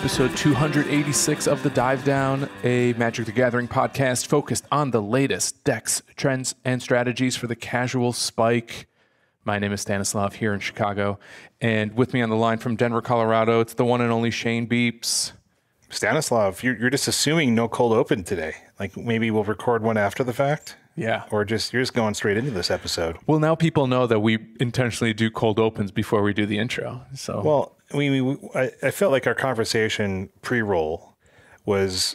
episode 286 of The Dive Down, a Magic the Gathering podcast focused on the latest decks, trends, and strategies for the casual spike. My name is Stanislav here in Chicago, and with me on the line from Denver, Colorado, it's the one and only Shane Beeps. Stanislav, you're just assuming no cold open today. Like maybe we'll record one after the fact? Yeah. Or you're just going straight into this episode. Well, now people know that we intentionally do cold opens before we do the intro. So, well, I felt like our conversation pre-roll was,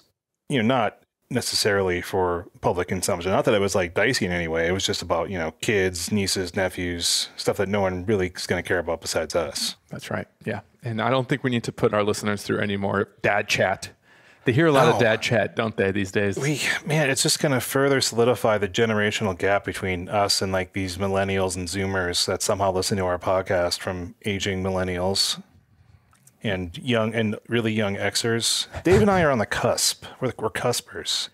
not necessarily for public consumption. Not that it was like dicey in any way. It was just about, kids, nieces, nephews, stuff that no one really is going to care about besides us. That's right. Yeah. And I don't think we need to put our listeners through any more dad chat. They hear a lot of dad chat, don't they, these days? It's just going to further solidify the generational gap between us and like these millennials and Zoomers that somehow listen to our podcast from aging millennials and really young Xers. Dave and I are on the cusp. We're cuspers.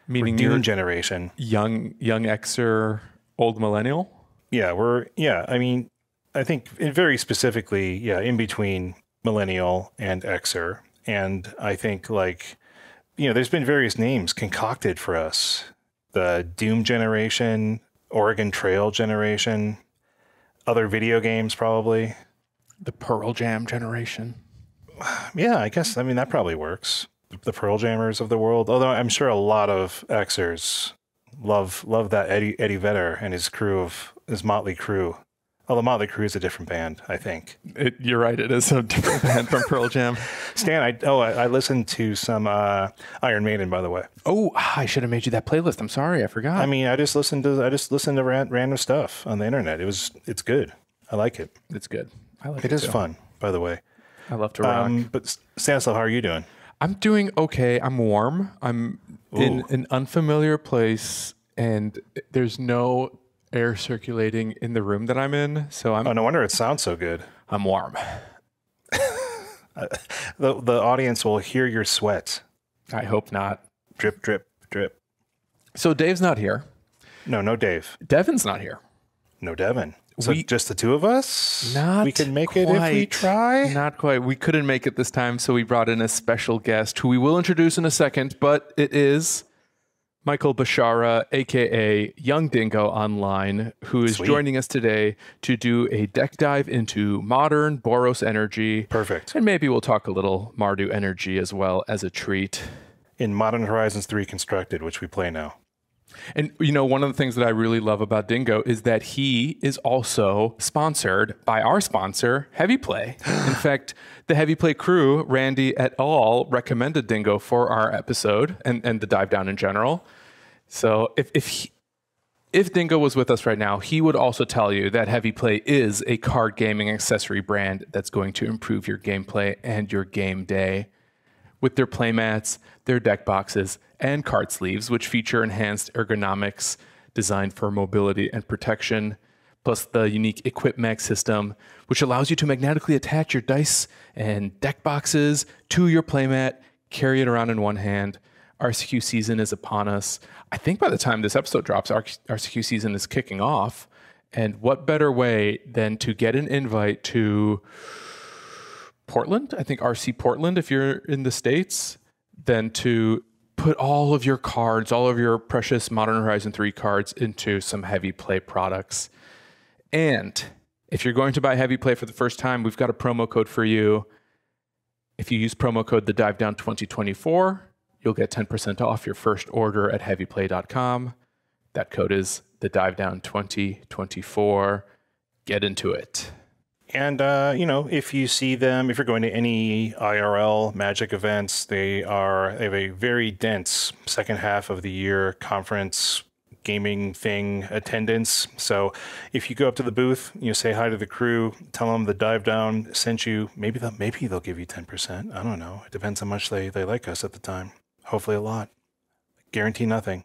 Meaning we're Dune generation. Young Xer, old millennial? Yeah, I think very specifically, in between millennial and Xer. And I think there's been various names concocted for us. The Doom generation, Oregon Trail generation, other video games probably. The Pearl Jam generation. Yeah, I guess, that probably works. The Pearl Jammers of the world. Although I'm sure a lot of Xers love that Eddie Vedder and his Motley Crue. Although Motley Crue is a different band, I think. You're right. It is a different band from Pearl Jam. Stan, I listened to some Iron Maiden, by the way. Oh, I should have made you that playlist. I'm sorry, I forgot. I just listened to random stuff on the internet. It's good. I like it. It's good. I like it. It is fun, by the way. I love to rock. But Stanislav, how are you doing? I'm doing okay. I'm warm. I'm in an unfamiliar place, and there's no air circulating in the room that I'm in. So I'm. Oh, no wonder it sounds so good. I'm warm. The audience will hear your sweat. I hope not. Drip, drip, drip. So Dave's not here. No Dave. Devin's not here. No Devin. So just the two of us? We can make it if we try? Not quite. We couldn't make it this time, so we brought in a special guest who we will introduce in a second, but it is Michael Bashara, a.k.a. YungDingo online, who is joining us today to do a deck dive into modern Boros Energy. Perfect. And maybe we'll talk a little Mardu Energy as well as a treat. In Modern Horizons 3 Constructed, which we play now. And, one of the things that I really love about Dingo is that he is also sponsored by our sponsor, Heavy Play. In fact, the Heavy Play crew, Randy et al., recommended Dingo for our episode and the dive down in general. So if Dingo was with us right now, he would also tell you that Heavy Play is a card gaming accessory brand that's going to improve your gameplay and your game day. With their playmats, their deck boxes, and card sleeves, which feature enhanced ergonomics designed for mobility and protection, plus the unique Equip Mag system, which allows you to magnetically attach your dice and deck boxes to your playmat, carry it around in one hand. RCQ season is upon us. I think by the time this episode drops, RCQ season is kicking off. And what better way than to get an invite to Portland, I think RC Portland, if you're in the States, then to put all of your cards, all of your precious Modern Horizon 3 cards into some Heavy Play products. And if you're going to buy Heavy Play for the first time, we've got a promo code for you. If you use promo code TheDiveDown2024, you'll get 10% off your first order at heavyplay.com. That code is TheDiveDown2024. Get into it. And, if you see them, if you're going to any IRL Magic events, they have a very dense second half of the year conference gaming thing attendance. So if you go up to the booth, say hi to the crew, tell them the Dive Down sent you, maybe they'll give you 10%. I don't know. It depends how much they like us at the time. Hopefully a lot. Guarantee nothing.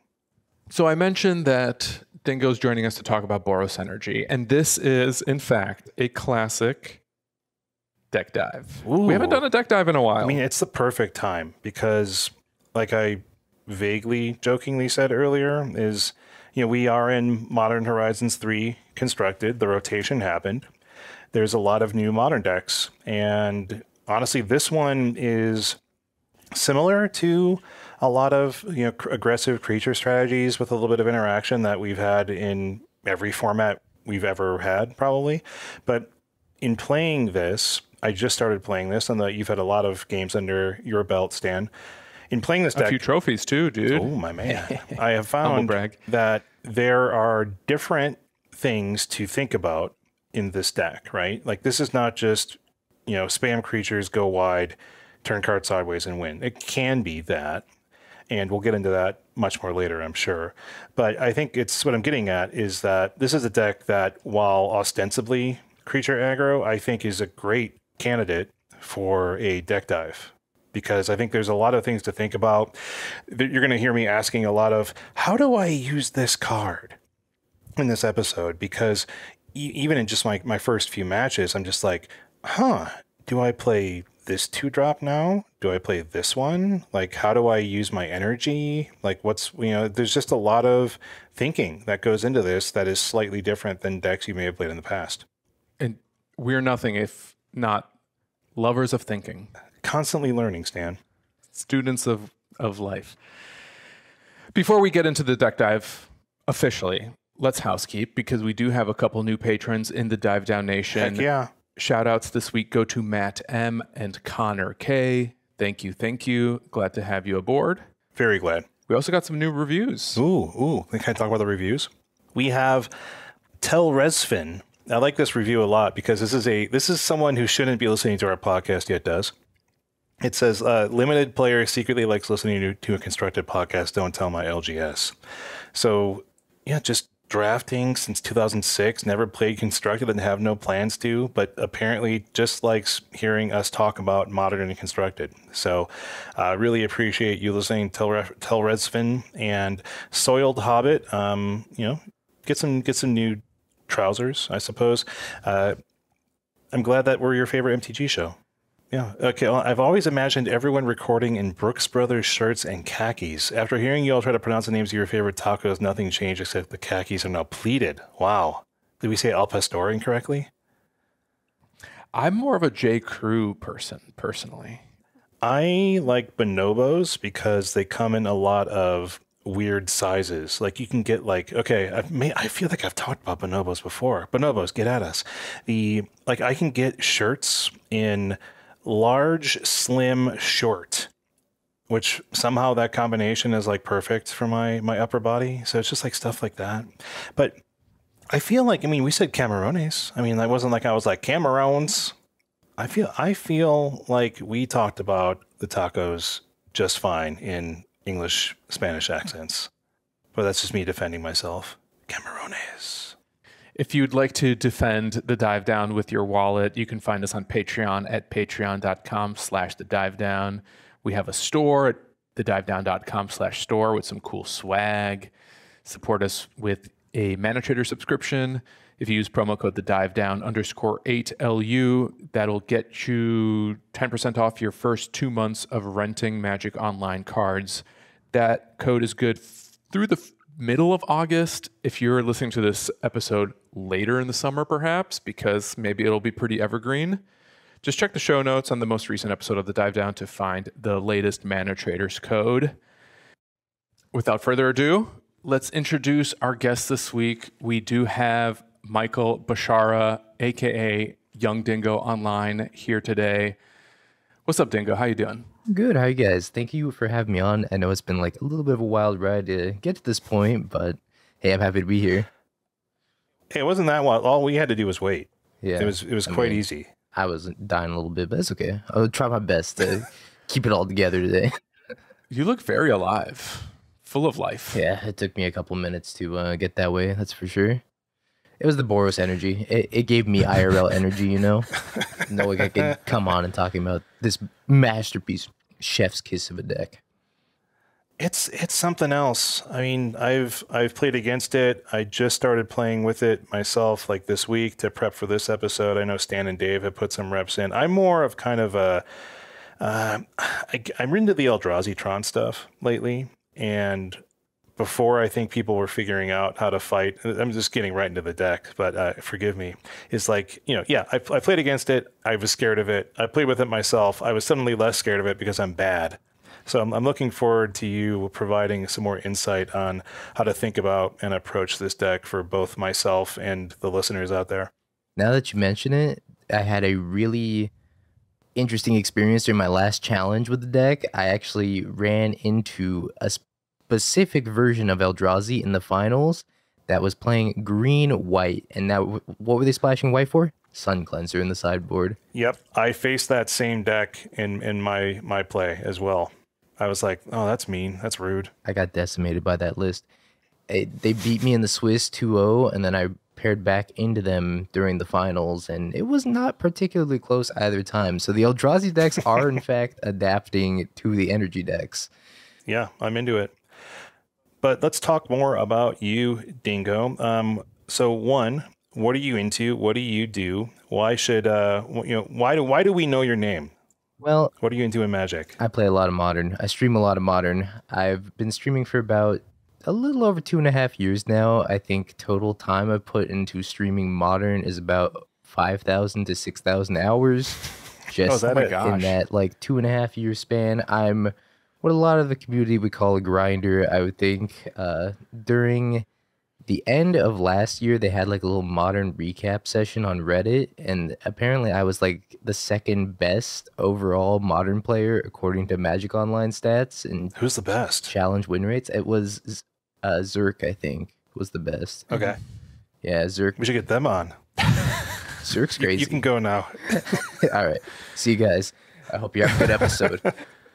So I mentioned that Dingo's joining us to talk about Boros Energy, and this is, in fact, a classic deck dive. Ooh. We haven't done a deck dive in a while. It's the perfect time because, like I vaguely jokingly said earlier, is, we are in Modern Horizons 3 Constructed. The rotation happened. There's a lot of new modern decks, and honestly, this one is similar to a lot of aggressive creature strategies with a little bit of interaction that we've had in every format we've ever had, probably. But in playing this, I just started playing this, and you've had a lot of games under your belt, Stan. In playing this deck, a few trophies too, dude. Oh my man! I have found that there are different things to think about in this deck, right? Like this is not just spam creatures, go wide, turn card sideways, and win. It can be that. And we'll get into that much more later, I'm sure. But I think what I'm getting at is that this is a deck that, while ostensibly creature aggro, I think is a great candidate for a deck dive. Because I think there's a lot of things to think about. You're going to hear me asking a lot of, how do I use this card in this episode? Because even in just my first few matches, I'm just like, do I play this 2-drop now? Do I play this one? Like, how do I use my energy? Like, there's just a lot of thinking that goes into this that is slightly different than decks you may have played in the past. And we're nothing if not lovers of thinking. Constantly learning, Stan. Students of life. Before we get into the deck dive officially, let's housekeep, because we do have a couple new patrons in the Dive Down Nation. Heck yeah. Shout outs this week go to Matt M. and Connor K. Thank you. Glad to have you aboard. Very glad. We also got some new reviews. Ooh. Can I talk about the reviews? We have Tel Resfin. I like this review a lot because this is someone who shouldn't be listening to our podcast yet does. It says, limited player secretly likes listening to a constructed podcast. Don't tell my LGS. So, yeah, just drafting since 2006, never played constructed and have no plans to, but apparently just likes hearing us talk about modern and constructed. So really appreciate you listening, Tel Redsfin, and Soiled Hobbit. Get some new trousers, I suppose. I'm glad that we're your favorite MTG show. Yeah. Okay. Well, I've always imagined everyone recording in Brooks Brothers shirts and khakis. After hearing you all try to pronounce the names of your favorite tacos, nothing changed except the khakis are now pleated. Wow. Did we say Al Pastor incorrectly? I'm more of a J. Crew person, personally. I like bonobos because they come in a lot of weird sizes. Like you can get I feel like I've talked about bonobos before. Bonobos, get at us. I can get shirts in large, slim, short, which somehow that combination is like perfect for my upper body. So it's just like stuff like that. But I feel like, we said camarones. That wasn't like I was like camarones. I feel like we talked about the tacos just fine in English, Spanish accents. But that's just me defending myself. Camarones. If you'd like to defend the Dive Down with your wallet, you can find us on Patreon at patreon.com/thedivedown. We have a store at thedivedown.com/store with some cool swag. Support us with a Mana Trader subscription. If you use promo code thedivedown_8LU, that'll get you 10% off your first 2 months of renting Magic Online cards. That code is good through the middle of August. If you're listening to this episode later in the summer, perhaps, because maybe it'll be pretty evergreen, just check the show notes on the most recent episode of the Dive Down to find the latest Mana Traders code. Without further ado, let's introduce our guest this week. We do have Michael Bashara, aka YungDingo, online here today. What's up, Dingo? How you doing? Good. How you guys? Thank you for having me on. I know it's been like a little bit of a wild ride to get to this point, but hey, I'm happy to be here. Hey, it wasn't that wild. All we had to do was wait. Yeah, it was quite easy. I was dying a little bit, but it's okay. I'll try my best to keep it all together today. You look very alive, full of life. Yeah, it took me a couple minutes to get that way. That's for sure. It was the Boros Energy. It gave me IRL energy, knowing I could come on and talking about this masterpiece, chef's kiss of a deck. It's something else. I've played against it. I just started playing with it myself like this week to prep for this episode. I know Stan and Dave have put some reps in. I'm more of kind of I'm into the Eldrazi Tron stuff lately, and before I think people were figuring out how to fight. I'm just getting right into the deck, but forgive me. It's like, I played against it. I was scared of it. I played with it myself. I was suddenly less scared of it because I'm bad. So I'm looking forward to you providing some more insight on how to think about and approach this deck for both myself and the listeners out there. Now that you mention it, I had a really interesting experience during my last challenge with the deck. I actually ran into a specific version of Eldrazi in the finals that was playing green-white. And now, what were they splashing white for? Sun Cleanser in the sideboard. Yep, I faced that same deck in my play as well. I was like, oh, that's mean. That's rude. I got decimated by that list. They beat me in the Swiss 2-0, and then I paired back into them during the finals, and it was not particularly close either time. So the Eldrazi decks are, in fact, adapting to the energy decks. Yeah, I'm into it. But let's talk more about you, Dingo. So one, what are you into? What do you do? Why should why do we know your name? Well, what are you into in Magic? I play a lot of Modern. I stream a lot of Modern. I've been streaming for about a little over 2.5 years now. I think total time I've put into streaming Modern is about 5,000 to 6,000 hours. Just in that like 2.5 year span. I'm what a lot of the community would call a grinder, I would think. During the end of last year, they had like a little Modern recap session on Reddit, and apparently I was like the second best overall Modern player according to Magic Online stats. And who's the best? Challenge win rates. It was Zerk, I think, was the best. Okay. Yeah, Zerk. We should get them on. Zerk's crazy. You can go now. All right. See you guys. I hope you have a good episode.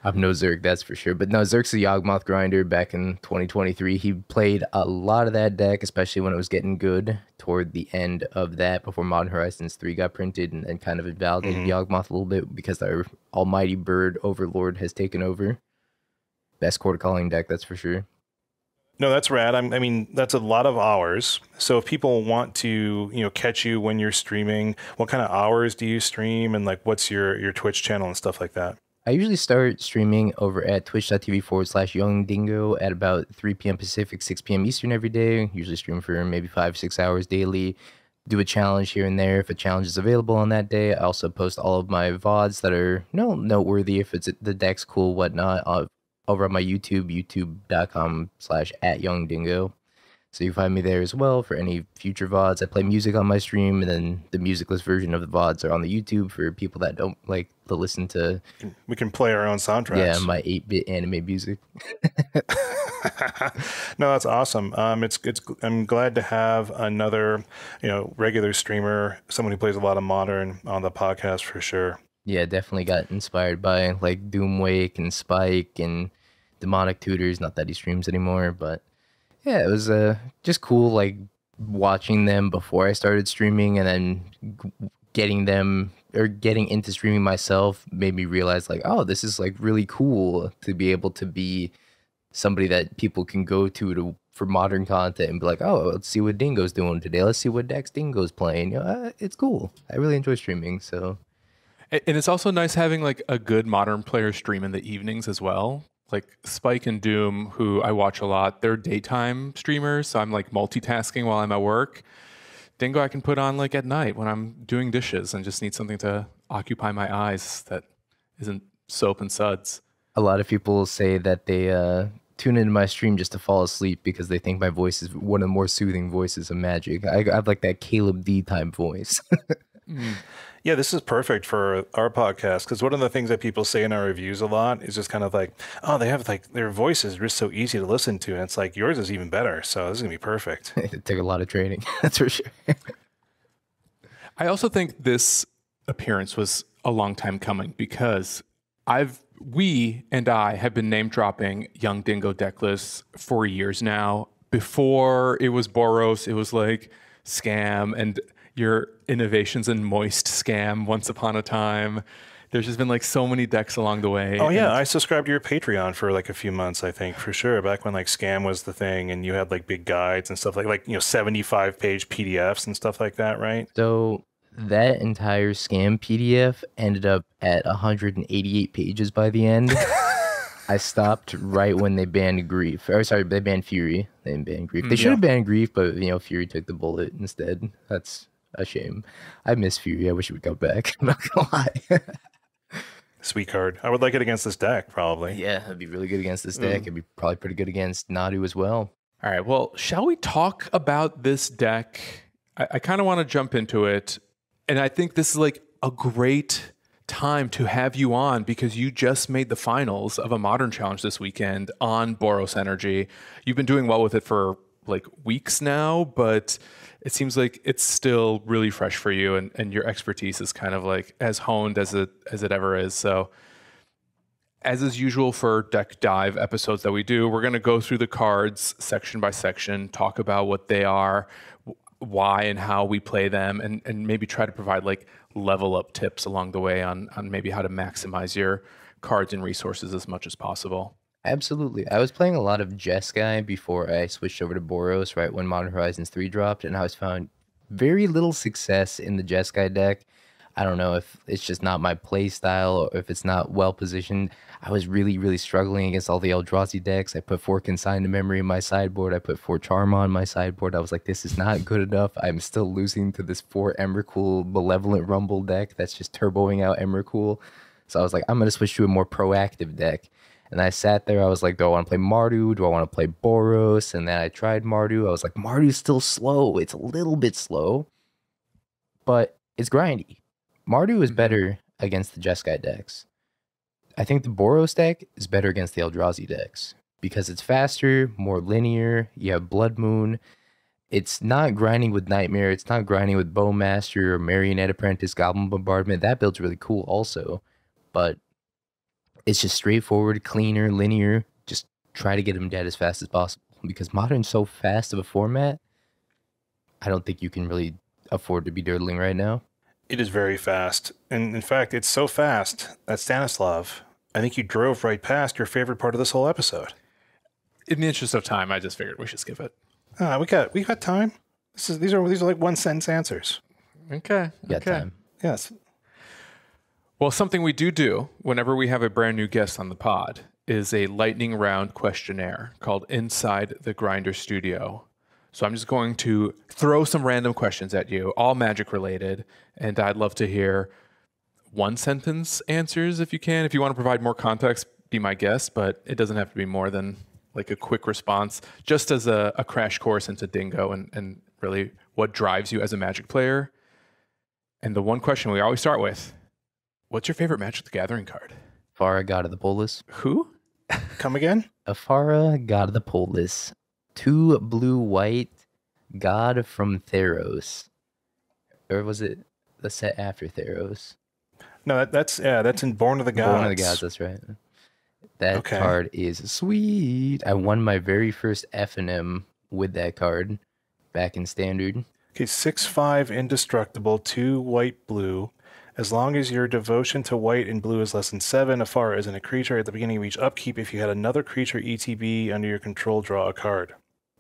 I'm no Zerk, that's for sure. But no, Zerk's a Yawgmoth grinder back in 2023. He played a lot of that deck, especially when it was getting good toward the end of that, before Modern Horizons 3 got printed and kind of invalidated Yawgmoth a little bit because our almighty bird overlord has taken over. Best quarter calling deck, that's for sure. No, that's rad. I mean, that's a lot of hours. So if people want to, catch you when you're streaming, what kind of hours do you stream, and like what's your Twitch channel and stuff like that? I usually start streaming over at twitch.tv/YungDingo at about 3 p.m. Pacific, 6 p.m. Eastern every day. Usually stream for maybe 5-6 hours daily. Do a challenge here and there if a challenge is available on that day. I also post all of my VODs that are noteworthy if it's the deck's cool, whatnot, over on my YouTube, youtube.com/@YungDingo. So you can find me there as well for any future VODs. I play music on my stream, and then the musicless version of the VODs are on the YouTube for people that don't like to listen to. We can play our own soundtracks. Yeah, my 8-bit anime music. No, that's awesome. I'm glad to have another, regular streamer, someone who plays a lot of Modern on the podcast for sure. Yeah, definitely got inspired by like Doomwake and Spike and Demonic Tutors. Not that he streams anymore, but yeah, it was just cool like watching them before I started streaming, and then getting into streaming myself made me realize like, oh, this is like really cool to be able to be somebody that people can go to for Modern content and be like, oh, let's see what Dingo's doing today. Let's see what decks Dingo's playing. It's cool. I really enjoy streaming. So. And it's also nice having like a good Modern player stream in the evenings as well. Like Spike and Doom, who I watch a lot, they're daytime streamers, so I'm like multitasking while I'm at work. Dingo I can put on like at night when I'm doing dishes and just need something to occupy my eyes that isn't soap and suds. A lot of people say that they tune into my stream just to fall asleep because they think my voice is one of the more soothing voices of Magic. I have like that Caleb D type voice. Yeah, this is perfect for our podcast, because one of the things that people say in our reviews a lot is just kind of like, oh, they have like their voice is just so easy to listen to, and it's like yours is even better. So this is gonna be perfect. It took a lot of training, that's for sure. I also think this appearance was a long time coming, because we and I have been name dropping YungDingo deck lists for years now. Before it was Boros, it was like Scam and your innovations in Moist Scam once upon a time. There's just been like so many decks along the way. Oh yeah, I subscribed to your Patreon for like a few months, I think, for sure. Back when like Scam was the thing, and you had like big guides and stuff like 75-page PDFs and stuff like that, right? So that entire Scam PDF ended up at 188 pages by the end. I stopped right when they banned Grief. Or sorry, they banned Fury. They didn't ban Grief. They should Yeah. have banned Grief, but Fury took the bullet instead. That's a shame. I miss Fury. I wish it would come back. I'm not gonna lie. Sweet card. I would like it against this deck, probably. Yeah, it'd be really good against this deck. It'd be probably pretty good against Nadu as well. All right, well, shall we talk about this deck? I kind of want to jump into it. And I think this is like a great time to have you on because you just made the finals of a Modern Challenge this weekend on Boros Energy. You've been doing well with it for like weeks now, but it seems like it's still really fresh for you, and your expertise is kind of like as honed as it ever is. So as is usual for deck dive episodes that we do, we're going to go through the cards section by section, talk about what they are, why and how we play them, and maybe try to provide like level up tips along the way on maybe how to maximize your cards and resources as much as possible. Absolutely. I was playing a lot of Jeskai before I switched over to Boros, right when Modern Horizons 3 dropped, and I was found very little success in the Jeskai deck. I don't know if it's just not my play style or if it's not well positioned. I was really, really struggling against all the Eldrazi decks. I put 4 Consign to Memory in my sideboard. I put 4 Charm on my sideboard. I was like, this is not good enough. I'm still losing to this 4 Emrakul Malevolent Rumble deck that's just turboing out Emrakul. So I was like, I'm going to switch to a more proactive deck. And I sat there, I was like, do I want to play Mardu? Do I want to play Boros? And then I tried Mardu. I was like, Mardu's still slow. It's a little bit slow, but it's grindy. Mardu is better against the Jeskai decks. I think the Boros deck is better against the Eldrazi decks because it's faster, more linear. You have Blood Moon. It's not grinding with Nightmare. It's not grinding with Bowmaster or Marionette Apprentice, Goblin Bombardment. That build's really cool also, but it's just straightforward, cleaner, linear. Just try to get them dead as fast as possible because Modern's so fast of a format. I don't think you can really afford to be dirtling right now. It is very fast. And in fact, it's so fast that Stanislav, I think you drove right past your favorite part of this whole episode. In the interest of time, I just figured we should skip it. We got time. These are like 1 sentence answers. Okay. Got time. Yes. Well, something we do whenever we have a brand new guest on the pod is a lightning round questionnaire called Inside the Grinder Studio. So I'm just going to throw some random questions at you, all Magic related, and I'd love to hear 1 sentence answers if you can. If you want to provide more context, be my guest, but it doesn't have to be more than like a quick response, just as a crash course into Dingo and really what drives you as a Magic player. And the one question we always start with, what's your favorite Magic the Gathering card? Afara, God of the Polis. Who? Come again? Afara, God of the Polis. 2 blue-white, God from Theros. Or was it the set after Theros? No, that's in Born of the Gods. Born of the Gods, that's right. That card is sweet. I won my very first F&M with that card back in Standard. Okay, 6/5 indestructible, 2 white blue. As long as your devotion to white and blue is less than 7, Afara isn't a creature. At the beginning of each upkeep, if you had another creature ETB under your control, draw a card.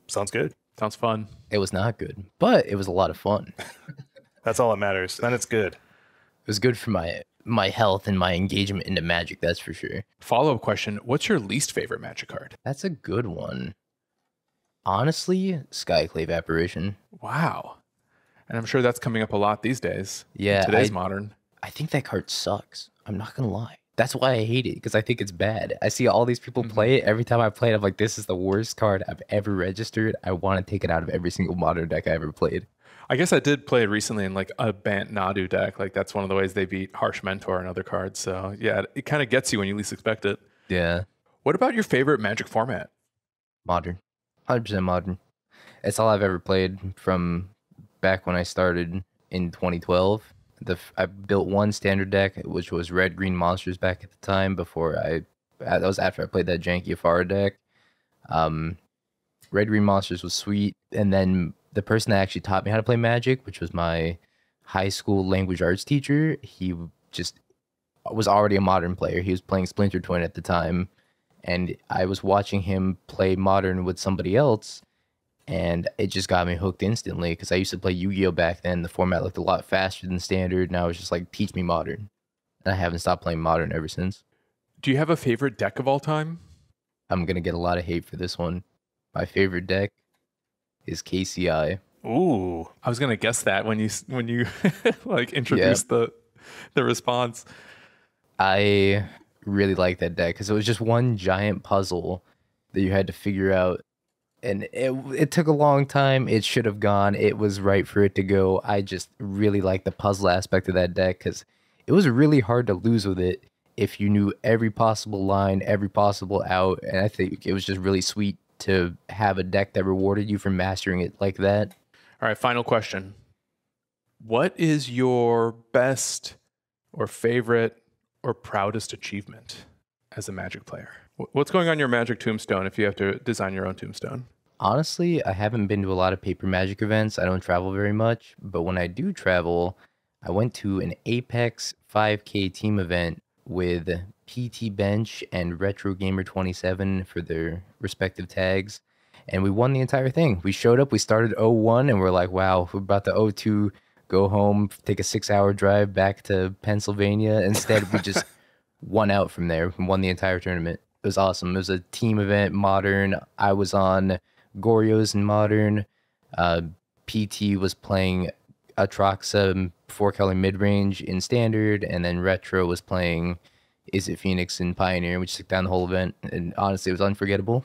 Sounds good. Sounds fun. It was not good, but it was a lot of fun. That's all that matters. Then it's good. It was good for my health and my engagement into Magic, that's for sure. Follow-up question, what's your least favorite Magic card? That's a good one. Honestly, Skyclave Apparition. Wow. And I'm sure that's coming up a lot these days. Yeah. Today's Modern. I think that card sucks. I'm not going to lie. That's why I hate it, because I think it's bad. I see all these people play it. Every time I play it, I'm like, this is the worst card I've ever registered. I want to take it out of every single Modern deck I ever played. I guess I did play it recently in like a Bant Nadu deck. Like that's one of the ways they beat Harsh Mentor and other cards. So yeah, it kind of gets you when you least expect it. Yeah. What about your favorite Magic format? Modern. 100% Modern. It's all I've ever played from back when I started in 2012. I built one standard deck, which was Red Green Monsters back at the time. That was after I played that janky Afara deck. Red Green Monsters was sweet, and then the person that actually taught me how to play Magic, which was my high school language arts teacher, he just was already a Modern player. He was playing Splinter Twin at the time, and I was watching him play Modern with somebody else. And it just got me hooked instantly because I used to play Yu-Gi-Oh! Back then. The format looked a lot faster than Standard. And I was just like, teach me Modern. And I haven't stopped playing Modern ever since. Do you have a favorite deck of all time? I'm gonna get a lot of hate for this one. My favorite deck is KCI. Ooh. I was gonna guess that when you like Yeah, introduced the response. I really like that deck because it was just one giant puzzle that you had to figure out, and it took a long time. It should have gone. It was right for it to go. I just really like the puzzle aspect of that deck because it was really hard to lose with it if you knew every possible line, every possible out, and I think it was just really sweet to have a deck that rewarded you for mastering it like that. All right, final question. What is your best or favorite or proudest achievement as a Magic player? What's going on your Magic tombstone if you have to design your own tombstone? Honestly, I haven't been to a lot of paper Magic events. I don't travel very much, but when I do travel, I went to an Apex 5K team event with PT Bench and Retro Gamer 27 for their respective tags, and we won the entire thing. We showed up, we started 0-1, and we're like, wow, we're about to 0-2, go home, take a 6-hour drive back to Pennsylvania. Instead, we just won out from there and won the entire tournament. It was awesome. It was a team event, Modern. I was on Goryo's in Modern. PT was playing Atraxa 4-color mid-range in Standard, and then Retro was playing Is It Phoenix in Pioneer, which took down the whole event. And honestly, it was unforgettable.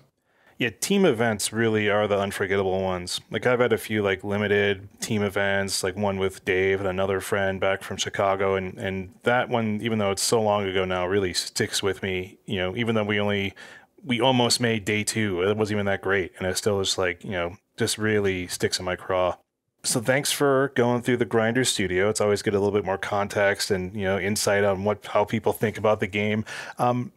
Yeah, team events really are the unforgettable ones. Like I've had a few like limited team events, like one with Dave and another friend back from Chicago, and that one, even though it's so long ago now, really sticks with me. You know, even though we almost made day 2, it wasn't even that great, and it still is like, you know, just really sticks in my craw. So thanks for going through the Grinder Studio. It's always good a little bit more context and, you know, insight on how people think about the game. And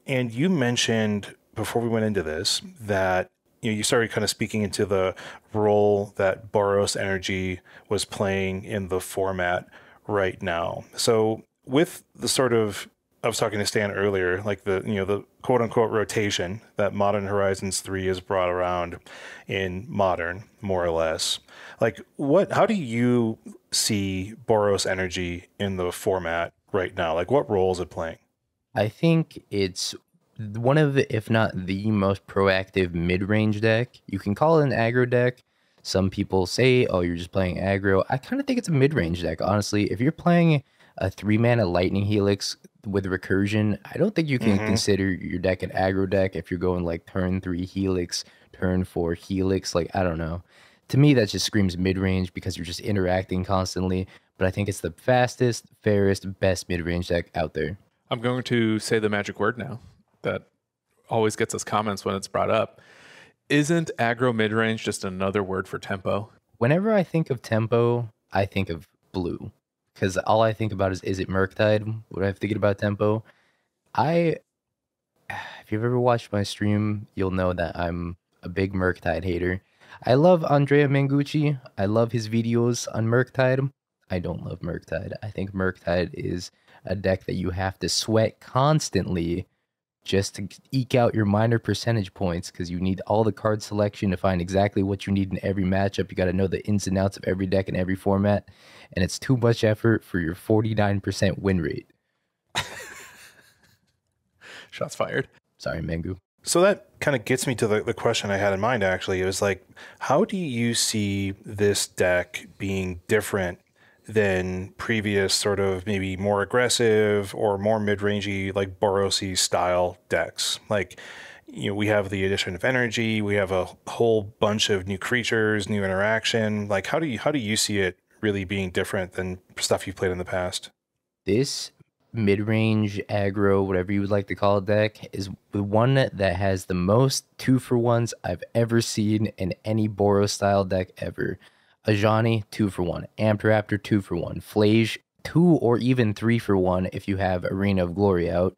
you mentioned before we went into this that, you know, you started kind of speaking into the role that Boros Energy was playing in the format right now. So with the sort of, I was talking to Stan earlier, like the, you know, the quote unquote rotation that Modern Horizons 3 has brought around in Modern, more or less. Like how do you see Boros Energy in the format right now? Like what role is it playing? I think it's one of, if not the most proactive mid-range deck. You can call it an aggro deck. Some people say, oh, you're just playing aggro. I kind of think it's a mid-range deck, honestly. If you're playing a 3-mana Lightning Helix with Recursion, I don't think you can consider your deck an aggro deck if you're going like turn 3 Helix, turn 4 Helix. Like, I don't know. To me, that just screams mid-range because you're just interacting constantly. But I think it's the fastest, fairest, best mid-range deck out there. I'm going to say the magic word now that always gets us comments when it's brought up. Isn't aggro mid-range just another word for tempo? Whenever I think of tempo, I think of blue. Because all I think about is it Murktide? When I'm thinking about tempo. If you've ever watched my stream, you'll know that I'm a big Murktide hater. I love Andrea Mangucci. I love his videos on Murktide. I don't love Murktide. I think Murktide is a deck that you have to sweat constantly just to eke out your minor percentage points, because you need all the card selection to find exactly what you need in every matchup. You got to know the ins and outs of every deck in every format, and it's too much effort for your 49% win rate. Shots fired. Sorry, Mangu. So that kind of gets me to the question I had in mind, actually. It was like, how do you see this deck being different than previous sort of maybe more aggressive or more mid-rangey, like Boros-y style decks? Like, you know, we have the addition of energy, we have a whole bunch of new creatures, new interaction. Like, how do you see it really being different than stuff you've played in the past? This mid-range aggro, whatever you would like to call it, deck is the one that has the most 2-for-1s I've ever seen in any Boros style deck ever. Ajani, 2-for-1. Amped-Raptor, 2-for-1. Flage, 2 or even 3-for-1 if you have Arena of Glory out.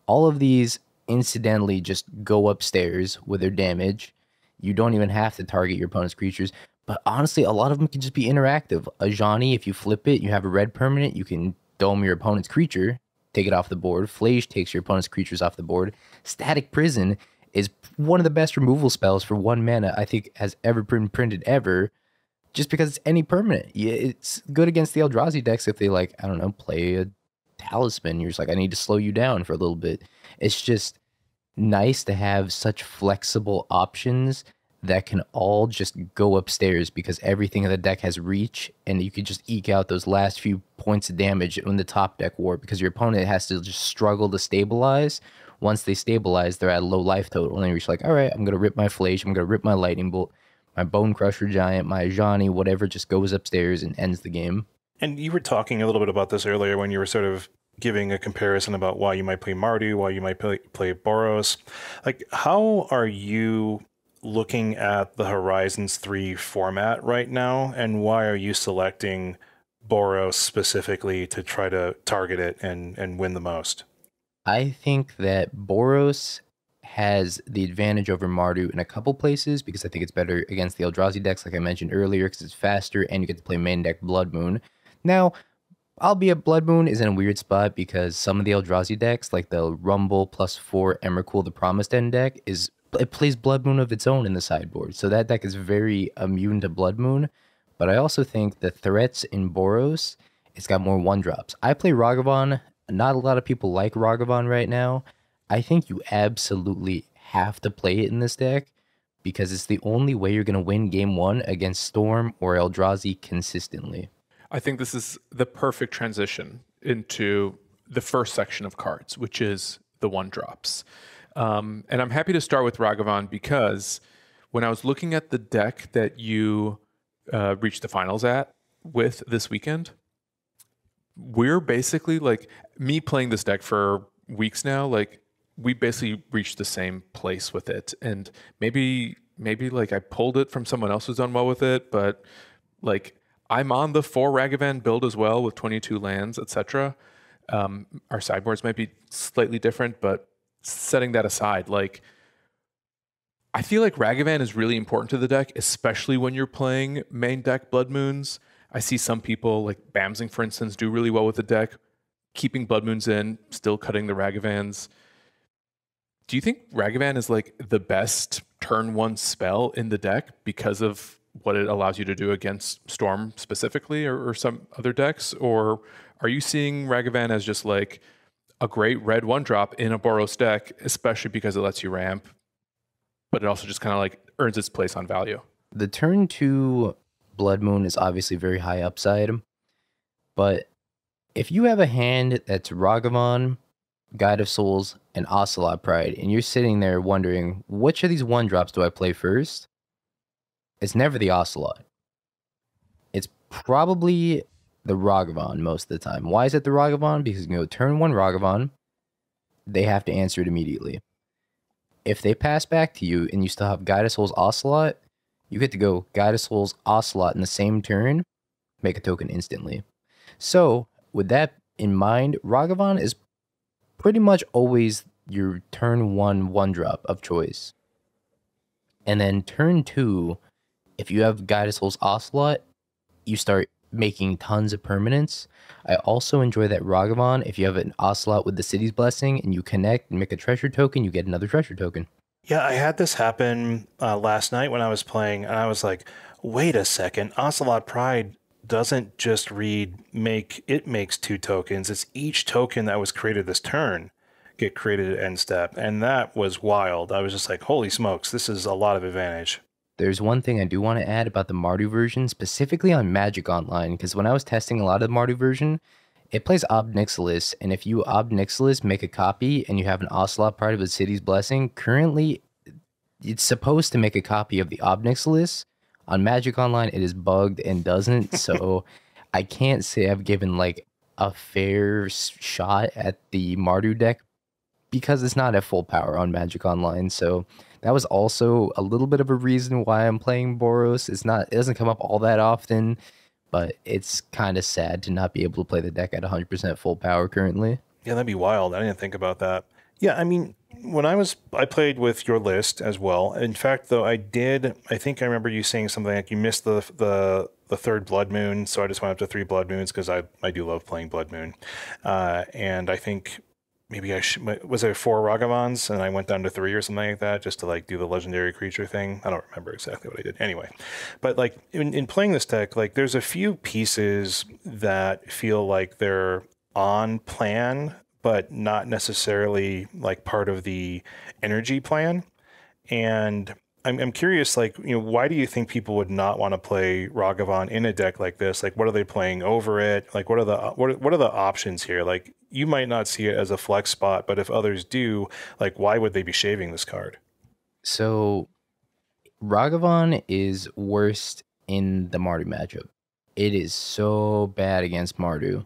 All of these incidentally just go upstairs with their damage. You don't even have to target your opponent's creatures. But honestly, a lot of them can just be interactive. Ajani, if you flip it, you have a red permanent, you can dome your opponent's creature, take it off the board. Flage takes your opponent's creatures off the board. Static Prison is one of the best removal spells for 1 mana I think has ever been printed ever, just because it's any permanent. It's good against the Eldrazi decks if they, like, I don't know, play a talisman. You're just like, I need to slow you down for a little bit. It's just nice to have such flexible options that can all just go upstairs because everything in the deck has reach, and you can just eke out those last few points of damage in the top deck war because your opponent has to just struggle to stabilize. Once they stabilize, they're at a low life total, and you're just like, all right, I'm going to rip my Flash, I'm going to rip my Lightning Bolt, my Bone Crusher Giant, my Ajani, whatever just goes upstairs and ends the game. And you were talking a little bit about this earlier when you were sort of giving a comparison about why you might play Mardu, why you might play Boros. Like, how are you looking at the Horizons 3 format right now, and why are you selecting Boros specifically to try to target it and win the most? I think that Boros has the advantage over Mardu in a couple places because I think it's better against the Eldrazi decks, like I mentioned earlier, because it's faster and you get to play main deck Blood Moon. Now, albeit Blood Moon is in a weird spot because some of the Eldrazi decks, like the Rumble +4 Emrakul the Promised End deck, it plays Blood Moon of its own in the sideboard. So that deck is very immune to Blood Moon. But I also think the threats in Boros, it's got more 1-drops. I play Ragavan. Not a lot of people like Ragavan right now. I think you absolutely have to play it in this deck because it's the only way you're going to win game 1 against Storm or Eldrazi consistently. I think this is the perfect transition into the first section of cards, which is the 1-drops. And I'm happy to start with Ragavan because when I was looking at the deck that you reached the finals with this weekend, we're basically like me playing this deck for weeks now. Like we basically reached the same place with it, and maybe like I pulled it from someone else who's done well with it, but like I'm on the 4 Ragavan build as well with 22 lands, etc. Our sideboards might be slightly different, but setting that aside, like I feel like Ragavan is really important to the deck, especially when you're playing main deck Blood Moons. I see some people, like Bamsing, for instance, do really well with the deck, keeping Blood Moons in, still cutting the Ragavans. Do you think Ragavan is like the best turn 1 spell in the deck because of what it allows you to do against Storm specifically or some other decks? Or are you seeing Ragavan as just like a great red 1-drop in a Boros deck, especially because it lets you ramp, but it also just kind of like earns its place on value? The turn 2 Blood Moon is obviously very high upside, but if you have a hand that's Ragavan, Guide of Souls, and Ocelot Pride, and you're sitting there wondering, which of these 1-drops do I play first? It's never the Ocelot. It's probably the Ragavan most of the time. Why is it the Ragavan? Because you can go turn 1 Ragavan, they have to answer it immediately. If they pass back to you and you still have Guide of Souls Ocelot, you get to go Guide of Souls Ocelot in the same turn, make a token instantly. So, with that in mind, Ragavan is pretty much always your turn 1 1-drop of choice. And then turn 2, if you have Guide of Souls Ocelot, you start making tons of permanents. I also enjoy that Ragavan, if you have an Ocelot with the City's Blessing and you connect and make a treasure token, you get another treasure token. Yeah, I had this happen last night when I was playing, and I was like, wait a second, Ocelot Pride doesn't just it makes 2 tokens. It's each token that was created this turn get created at end step. And that was wild. I was just like, holy smokes, this is a lot of advantage. There's one thing I do want to add about the Mardu version, specifically on Magic Online, because when I was testing a lot of the Mardu version, it plays Ob Nixilis, and if you Ob Nixilis make a copy and you have an Ocelot Pride of the City's Blessing, currently it's supposed to make a copy of the Ob Nixilis. On Magic Online, it is bugged and doesn't, so I can't say I've given like a fair shot at the Mardu deck because it's not at full power on Magic Online. So that was also a little bit of a reason why I'm playing Boros. It doesn't come up all that often, but it's kind of sad to not be able to play the deck at 100% full power currently. Yeah, that'd be wild. I didn't think about that. Yeah, I mean, when I played with your list as well. In fact, though, I think I remember you saying something like you missed the 3rd Blood Moon, so I just went up to 3 Blood Moons because I do love playing Blood Moon. And I think maybe was there 4 Ragavans and I went down to 3 or something like that just to like do the legendary creature thing. I don't remember exactly what I did. Anyway, but like in playing this deck, like there's a few pieces that feel like they're on plan, but not necessarily like part of the energy plan. And I'm curious, like, why do you think people would not want to play Ragavan in a deck like this? Like, what are they playing over it? Like, what are the options here? Like, you might not see it as a flex spot, but if others do, like, why would they be shaving this card? So Ragavan is worst in the Mardu matchup. It is so bad against Mardu.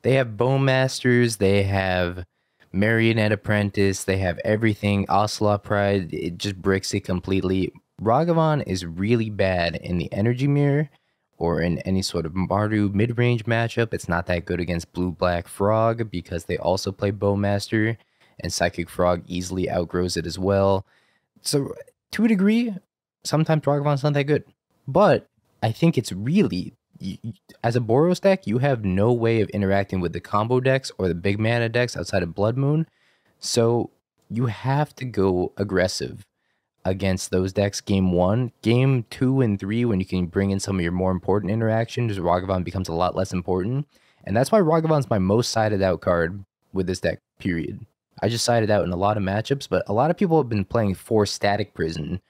They have Bowmasters, they have Marionette Apprentice, they have everything. Ocelot Pride, it just bricks it completely. Ragavan is really bad in the Energy Mirror or in any sort of Mardu mid-range matchup. It's not that good against Blue-Black Frog because they also play Bowmaster, and Psychic Frog easily outgrows it as well. So, to a degree, sometimes Ragavan's not that good. But I think it's really, as a Boros deck, you have no way of interacting with the combo decks or the big mana decks outside of Blood Moon. So you have to go aggressive against those decks game 1. Game 2 and 3, when you can bring in some of your more important interactions, Ragavan becomes a lot less important. And that's why Ragavan's my most sided out card with this deck, period. I just sided out in a lot of matchups, but a lot of people have been playing for Static Prison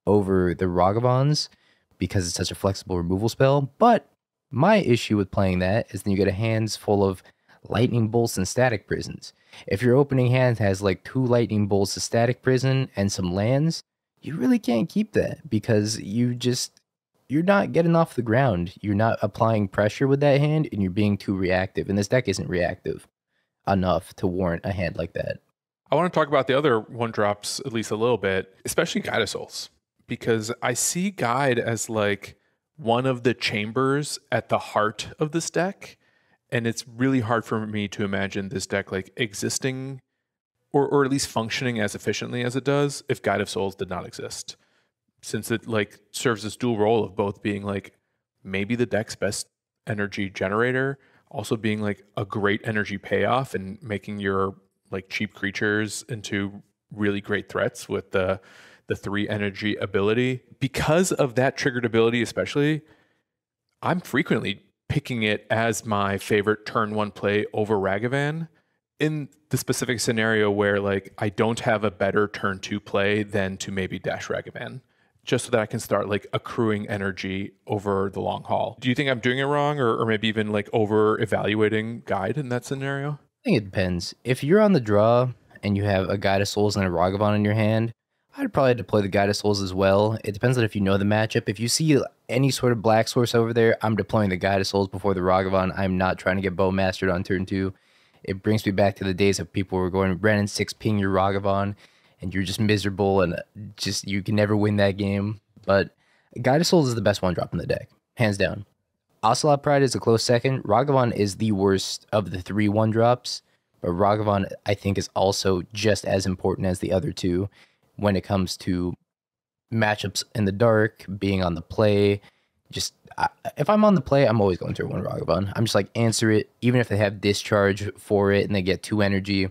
over the Ragavans because it's such a flexible removal spell. But my issue with playing that is then you get a hands full of Lightning Bolts and Static Prisons. If your opening hand has like 2 Lightning Bolts, a Static Prison, and some lands, you really can't keep that because you're not getting off the ground. You're not applying pressure with that hand, and you're being too reactive. And this deck isn't reactive enough to warrant a hand like that. I want to talk about the other one drops at least a little bit, especially Guide of Souls, because I see Guide as like one of the chambers at the heart of this deck. And it's really hard for me to imagine this deck like existing or at least functioning as efficiently as it does if Guide of Souls did not exist. Since it like serves this dual role of both being like maybe the deck's best energy generator, also being like a great energy payoff and making your like cheap creatures into really great threats with the 3 energy ability. Because of that triggered ability especially, I'm frequently picking it as my favorite turn 1 play over Ragavan in the specific scenario where like I don't have a better turn 2 play than to maybe dash Ragavan, just so that I can start like accruing energy over the long haul. Do you think I'm doing it wrong or maybe even like over evaluating Guide in that scenario? I think it depends. If you're on the draw and you have a Guide of Souls and a Ragavan in your hand, I'd probably deploy the Guide of Souls as well. It depends on if you know the matchup. If you see any sort of black source over there, I'm deploying the Guide of Souls before the Ragavan. I'm not trying to get Bowmastered on turn 2. It brings me back to the days of people who were going Ren 6 ping your Ragavan, and you're just miserable and just you can never win that game. But Guide of Souls is the best one drop in the deck, hands down. Ocelot Pride is a close second. Ragavan is the worst of the 3 1-drops, but Ragavan I think is also just as important as the other 2 when it comes to matchups in the dark, being on the play. Just if I'm on the play, I'm always going to 1 Ragavan. I'm just like, answer it, even if they have discharge for it and they get 2 energy.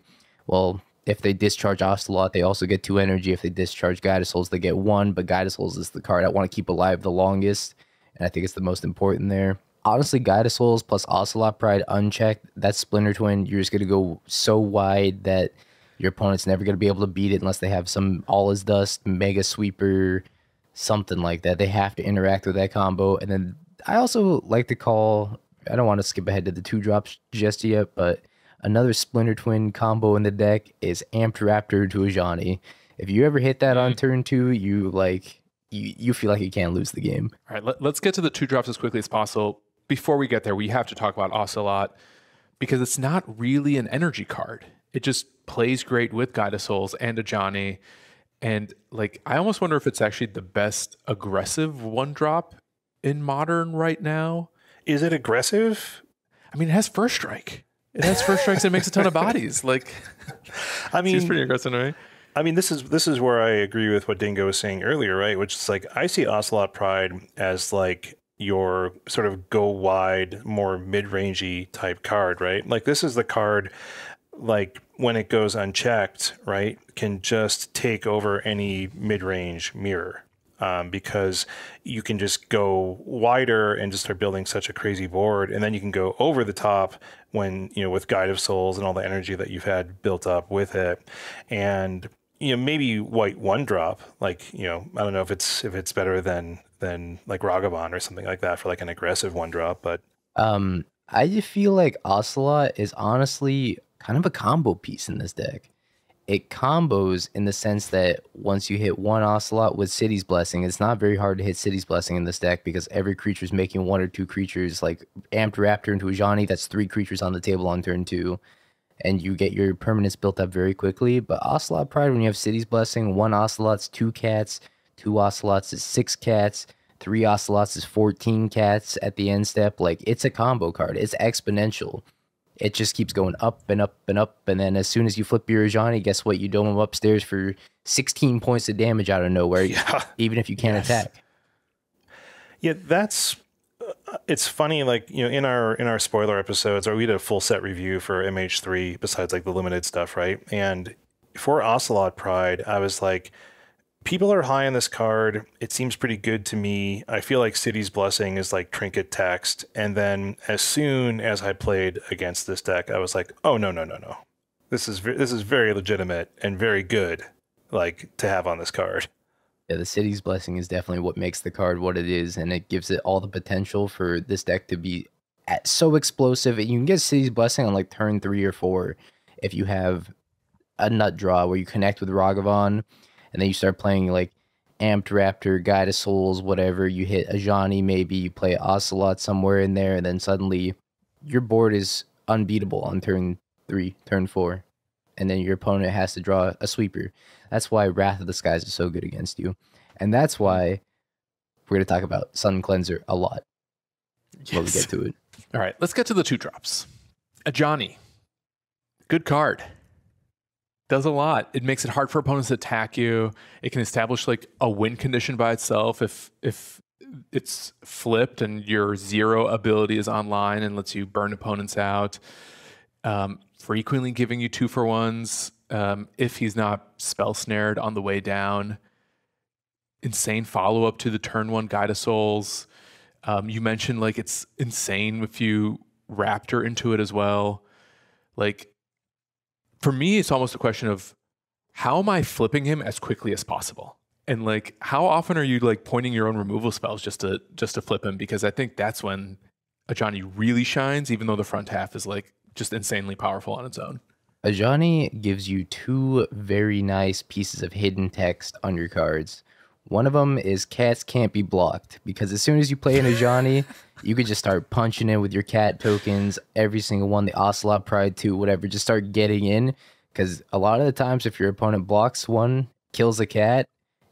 Well, if they discharge Ocelot, they also get 2 energy. If they discharge Guide of Souls, they get 1, but Guide of Souls is the card I want to keep alive the longest, and I think it's the most important there. Honestly, Guide of Souls plus Ocelot Pride unchecked, that's Splinter Twin. You're just going to go so wide that your opponent's never going to be able to beat it unless they have some All Is Dust, Mega Sweeper, something like that. They have to interact with that combo. And then I also like to call, I don't want to skip ahead to the 2 drops just yet, but another Splinter Twin combo in the deck is Amped Raptor to Ajani. If you ever hit that on turn 2, you feel like you can't lose the game. All right, let's get to the 2 drops as quickly as possible. Before we get there, we have to talk about Ocelot because it's not really an energy card. It just plays great with Guide of Souls and Ajani. And like, I almost wonder if it's actually the best aggressive 1-drop in Modern right now. Is it aggressive? I mean, it has First Strike. It has First Strikes and makes a ton of bodies. Like, I mean, seems pretty aggressive to me. I mean, this is where I agree with what Dingo was saying earlier, right? Which is like, I see Ocelot Pride as like your sort of go wide, more mid-rangey type card, right? Like, this is the card, like, when it goes unchecked, right, can just take over any mid-range mirror. because you can just go wider and just start building such a crazy board, and then you can go over the top when with Guide of Souls and all the energy that you've had built up with it, and maybe white one drop, like I don't know if it's better than like Ragavan or something like that for like an aggressive one drop, but I just feel like Ocelot is honestly kind of a combo piece in this deck. It combos in the sense that once you hit one Ocelot with City's Blessing, it's not very hard to hit City's Blessing in this deck because every creature is making one or two creatures, like Amped Raptor into Ajani, that's 3 creatures on the table on turn 2, and you get your permanents built up very quickly. But Ocelot Pride, when you have City's Blessing, 1 Ocelot's 2 cats, 2 Ocelots is 6 cats, 3 Ocelots is 14 cats at the end step. Like, it's a combo card. It's exponential. It just keeps going up and up and up, and then as soon as you flip your Ajani, guess what? You dome him upstairs for 16 points of damage out of nowhere, even if you can't attack. Yeah, that's... it's funny, like, in our spoiler episodes, or we did a full set review for MH3 besides like the limited stuff, right? And for Ocelot Pride, I was like, people are high on this card. It seems pretty good to me. I feel like City's Blessing is like trinket text. And then as soon as I played against this deck, I was like, oh, no. This is very legitimate and very good, like, to have on this card. Yeah, the City's Blessing is definitely what makes the card what it is, and it gives it all the potential for this deck to be so explosive. You can get City's Blessing on like turn 3 or 4 if you have a nut draw where you connect with Ragavan, and then you start playing like Amped Raptor, Guide of Souls, whatever. You hit Ajani, maybe you play Ocelot somewhere in there, and then suddenly your board is unbeatable on turn 3, turn 4. And then your opponent has to draw a sweeper. That's why Wrath of the Skies is so good against you. And that's why we're going to talk about Sun Cleanser a lot when we get to it. All right, let's get to the 2 drops. Ajani, good card. Does a lot. It makes it hard for opponents to attack you. It can establish like a win condition by itself if it's flipped and your 0 ability is online and lets you burn opponents out. Frequently giving you 2-for-1s if he's not spell snared on the way down. Insane follow-up to the turn 1 Guide of Souls. You mentioned like it's insane if you Raptor into it as well. Like, for me, it's almost a question of how am I flipping him as quickly as possible? And like, how often are you like pointing your own removal spells just to flip him? Because I think that's when Ajani really shines, even though the front half is like just insanely powerful on its own. Ajani gives you 2 very nice pieces of hidden text on your cards. One of them is cats can't be blocked, because as soon as you play an Ajani, you could just start punching in with your cat tokens, every single one, the Ocelot Pride 2, whatever, just start getting in, because a lot of the times if your opponent blocks one, kills a cat,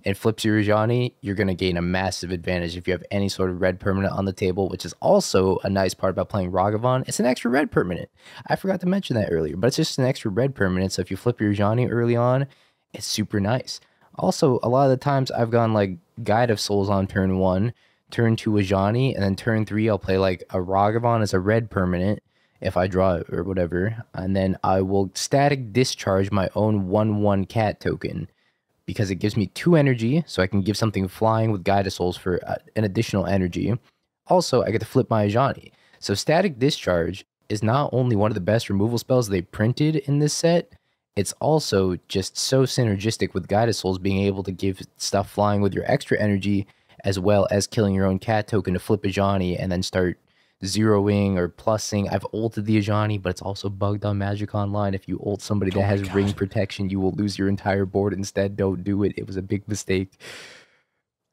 and flips your Ajani, you're going to gain a massive advantage if you have any sort of red permanent on the table, which is also a nice part about playing Ragavan. It's an extra red permanent. I forgot to mention that earlier, but it's just an extra red permanent, so if you flip your Ajani early on, it's super nice. Also, a lot of the times I've gone like Guide of Souls on turn 1, turn 2 Ajani, and then turn 3 I'll play like a Ragavan as a red permanent if I draw it or whatever, and then I will static discharge my own 1/1 cat token because it gives me 2 energy, so I can give something flying with Guide of Souls for an additional energy. Also, I get to flip my Ajani. So static discharge is not only one of the best removal spells they printed in this set, it's also just so synergistic with Guide of Souls being able to give stuff flying with your extra energy, as well as killing your own cat token to flip Ajani and then start zeroing or plussing. I've ulted the Ajani, but it's also bugged on Magic Online. If you ult somebody that has ring protection, you will lose your entire board. Instead, don't do it. It was a big mistake.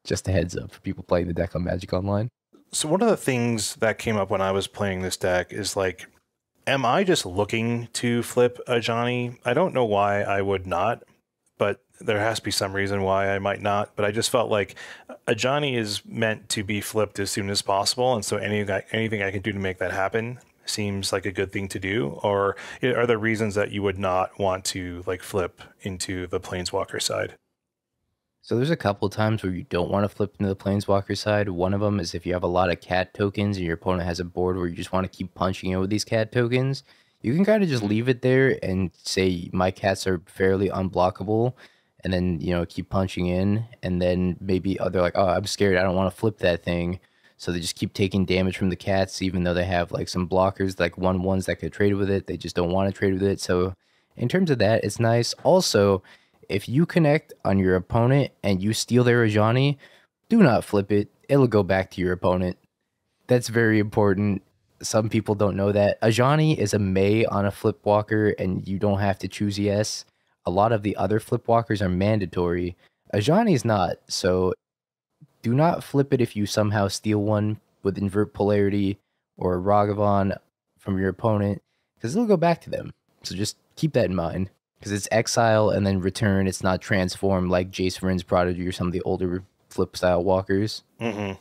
Just a heads up for people playing the deck on Magic Online. So one of the things that came up when I was playing this deck is like, am I just looking to flip Ajani? I don't know why I would not, but there has to be some reason why I might not. But I just felt like Ajani is meant to be flipped as soon as possible, and so anything I can do to make that happen seems like a good thing to do. Or are there reasons that you would not want to like flip into the Planeswalker side? So there's a couple times where you don't want to flip into the Planeswalker side. One of them is if you have a lot of cat tokens and your opponent has a board where you just want to keep punching in with these cat tokens. You can kind of just leave it there and say my cats are fairly unblockable, and then, keep punching in. And then maybe they're like, oh, I'm scared. I don't want to flip that thing. So they just keep taking damage from the cats, even though they have like some blockers, like 1/1s that could trade with it. They just don't want to trade with it. So in terms of that, it's nice. Also, if you connect on your opponent and you steal their Ajani, do not flip it. It'll go back to your opponent. That's very important. Some people don't know that. Ajani is a May on a flip walker, and you don't have to choose yes. A lot of the other flip walkers are mandatory. Ajani is not, so do not flip it if you somehow steal one with invert polarity or Ragavan from your opponent, because it'll go back to them. So just keep that in mind, because it's exile and then return. It's not transform like Jace Vryn's Prodigy or some of the older flip style walkers. Good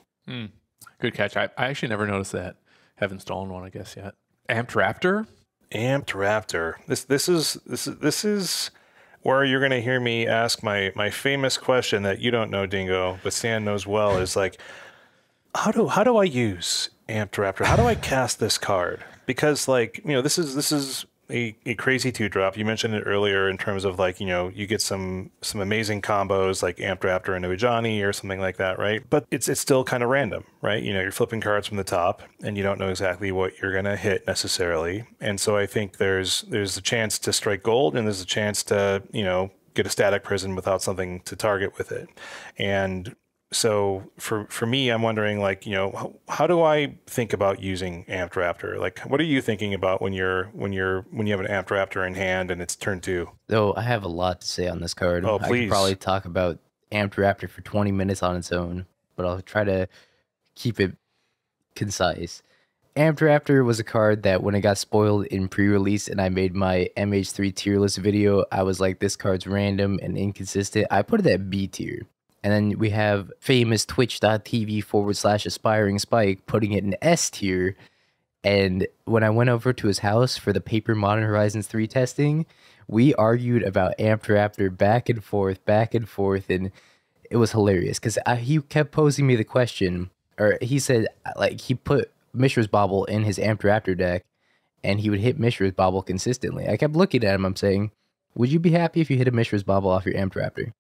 catch. I actually never noticed that. Haven't stolen one, I guess, yet. Amped Raptor? Amped Raptor. This is where you're going to hear me ask my famous question that you don't know, Dingo, but Stan knows well, is like, how do I use Amped Raptor? How do I cast this card? Because this is a crazy 2-drop. You mentioned it earlier in terms of you get some amazing combos like Amped Raptor into Ajani or something like that, right? But it's still kind of random, right? You're flipping cards from the top and you don't know exactly what you're going to hit necessarily. And so I think there's a chance to strike gold, and there's a chance to, get a static prison without something to target with it. And so for me, I'm wondering, how do I think about using Amped Raptor? Like, what are you thinking about when you have an Amped Raptor in hand and it's turn 2? So I have a lot to say on this card. Oh, I please. could probably talk about Amped Raptor for 20 minutes on its own, but I'll try to keep it concise. Amped Raptor was a card that when it got spoiled in pre-release and I made my MH3 tier list video, I was like, this card's random and inconsistent. I put it at B tier. And then we have famous twitch.tv/aspiring Spike putting it in S tier. And when I went over to his house for the Paper Modern Horizons 3 testing, we argued about Amped Raptor back and forth, and it was hilarious because he kept posing me the question, or he said, he put Mishra's Bobble in his Amped Raptor deck, and he would hit Mishra's Bobble consistently. I kept looking at him, I'm saying, would you be happy if you hit a Mishra's Bobble off your Amped Raptor?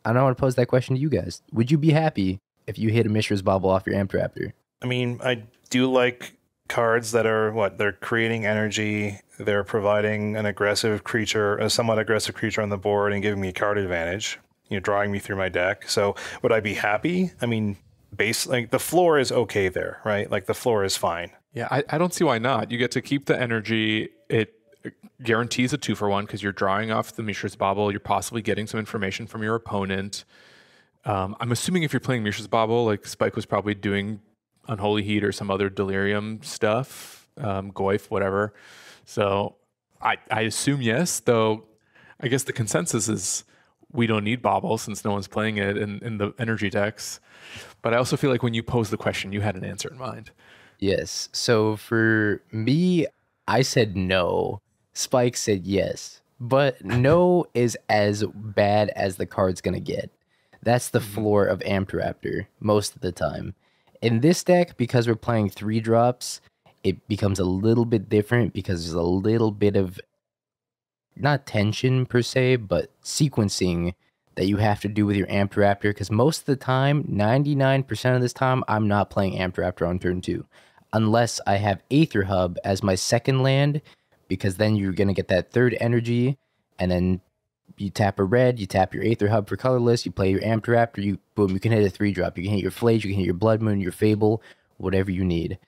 I don't want to pose that question to you guys. Would you be happy if you hit a Mishra's Bobble off your Amped Raptor? I mean, I do like cards that are they're creating energy, they're providing an aggressive creature, a somewhat aggressive creature on the board and giving me a card advantage, drawing me through my deck. So would I be happy? I mean, the floor is okay there, right? Like the floor is fine. Yeah, I don't see why not. You get to keep the energy. It guarantees a 2-for-1 because you're drawing off the Mishra's Bobble. You're possibly getting some information from your opponent. I'm assuming if you're playing Mishra's Bobble, like Spike was probably doing Unholy Heat or some other Delirium stuff, Goyf, whatever. So I assume yes, though I guess the consensus is we don't need Bobble since no one's playing it in the energy decks. But I also feel like when you posed the question, you had an answer in mind. Yes. So for me, I said no. Spike said yes. But no is as bad as the card's going to get. That's the floor of Amped Raptor most of the time. In this deck, because we're playing 3-drops, it becomes a little bit different because there's a little bit of, not tension per se, but sequencing that you have to do with your Amped Raptor. Because most of the time, 99% of this time, I'm not playing Amped Raptor on turn 2. Unless I have Aether Hub as my second land, because then you're going to get that third energy, and then you tap a red, you tap your Aether Hub for colorless, you play your Amped Raptor, boom, you can hit a 3-drop. You can hit your Flage, you can hit your Blood Moon, your Fable, whatever you need.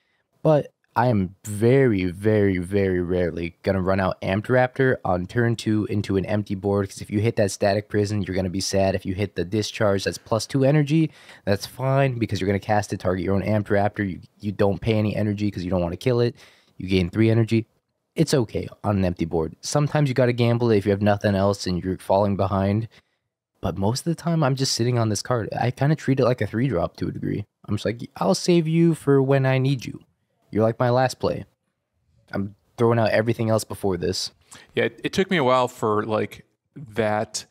But I am very, very, very rarely going to run out Amped Raptor on turn 2 into an empty board, because if you hit that Static Prison, you're going to be sad. If you hit the Discharge that's +2 energy, that's fine, because you're going to cast it, target your own Amped Raptor. You don't pay any energy because you don't want to kill it. You gain 3 energy. It's okay on an empty board. Sometimes you got to gamble if you have nothing else and you're falling behind. But most of the time, I'm just sitting on this card. I kind of treat it like a 3-drop to a degree. I'm just like, I'll save you for when I need you. You're like my last play. I'm throwing out everything else before this. Yeah, it took me a while for that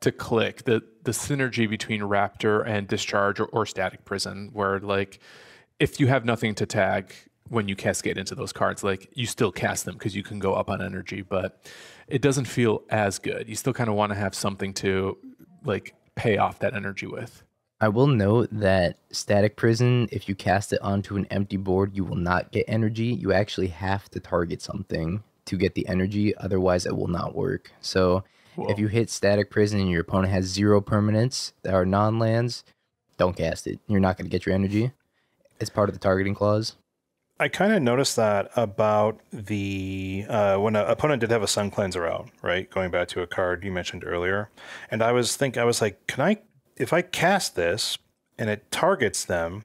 to click. The synergy between Raptor and Discharge or Static Prison, where if you have nothing to tag when you cascade into those cards, you still cast them because you can go up on energy, but it doesn't feel as good. You still kind of want to have something to like pay off that energy with. I will note that Static Prison, if you cast it onto an empty board, you will not get energy. You actually have to target something to get the energy, otherwise it will not work. So if you hit Static Prison and your opponent has 0 permanents that are non-lands, don't cast it. You're not going to get your energy. It's part of the targeting clause. I kind of noticed that about the when an opponent did have a Sun Cleanser out, right? Going back to a card you mentioned earlier, and I was like, if I cast this and it targets them,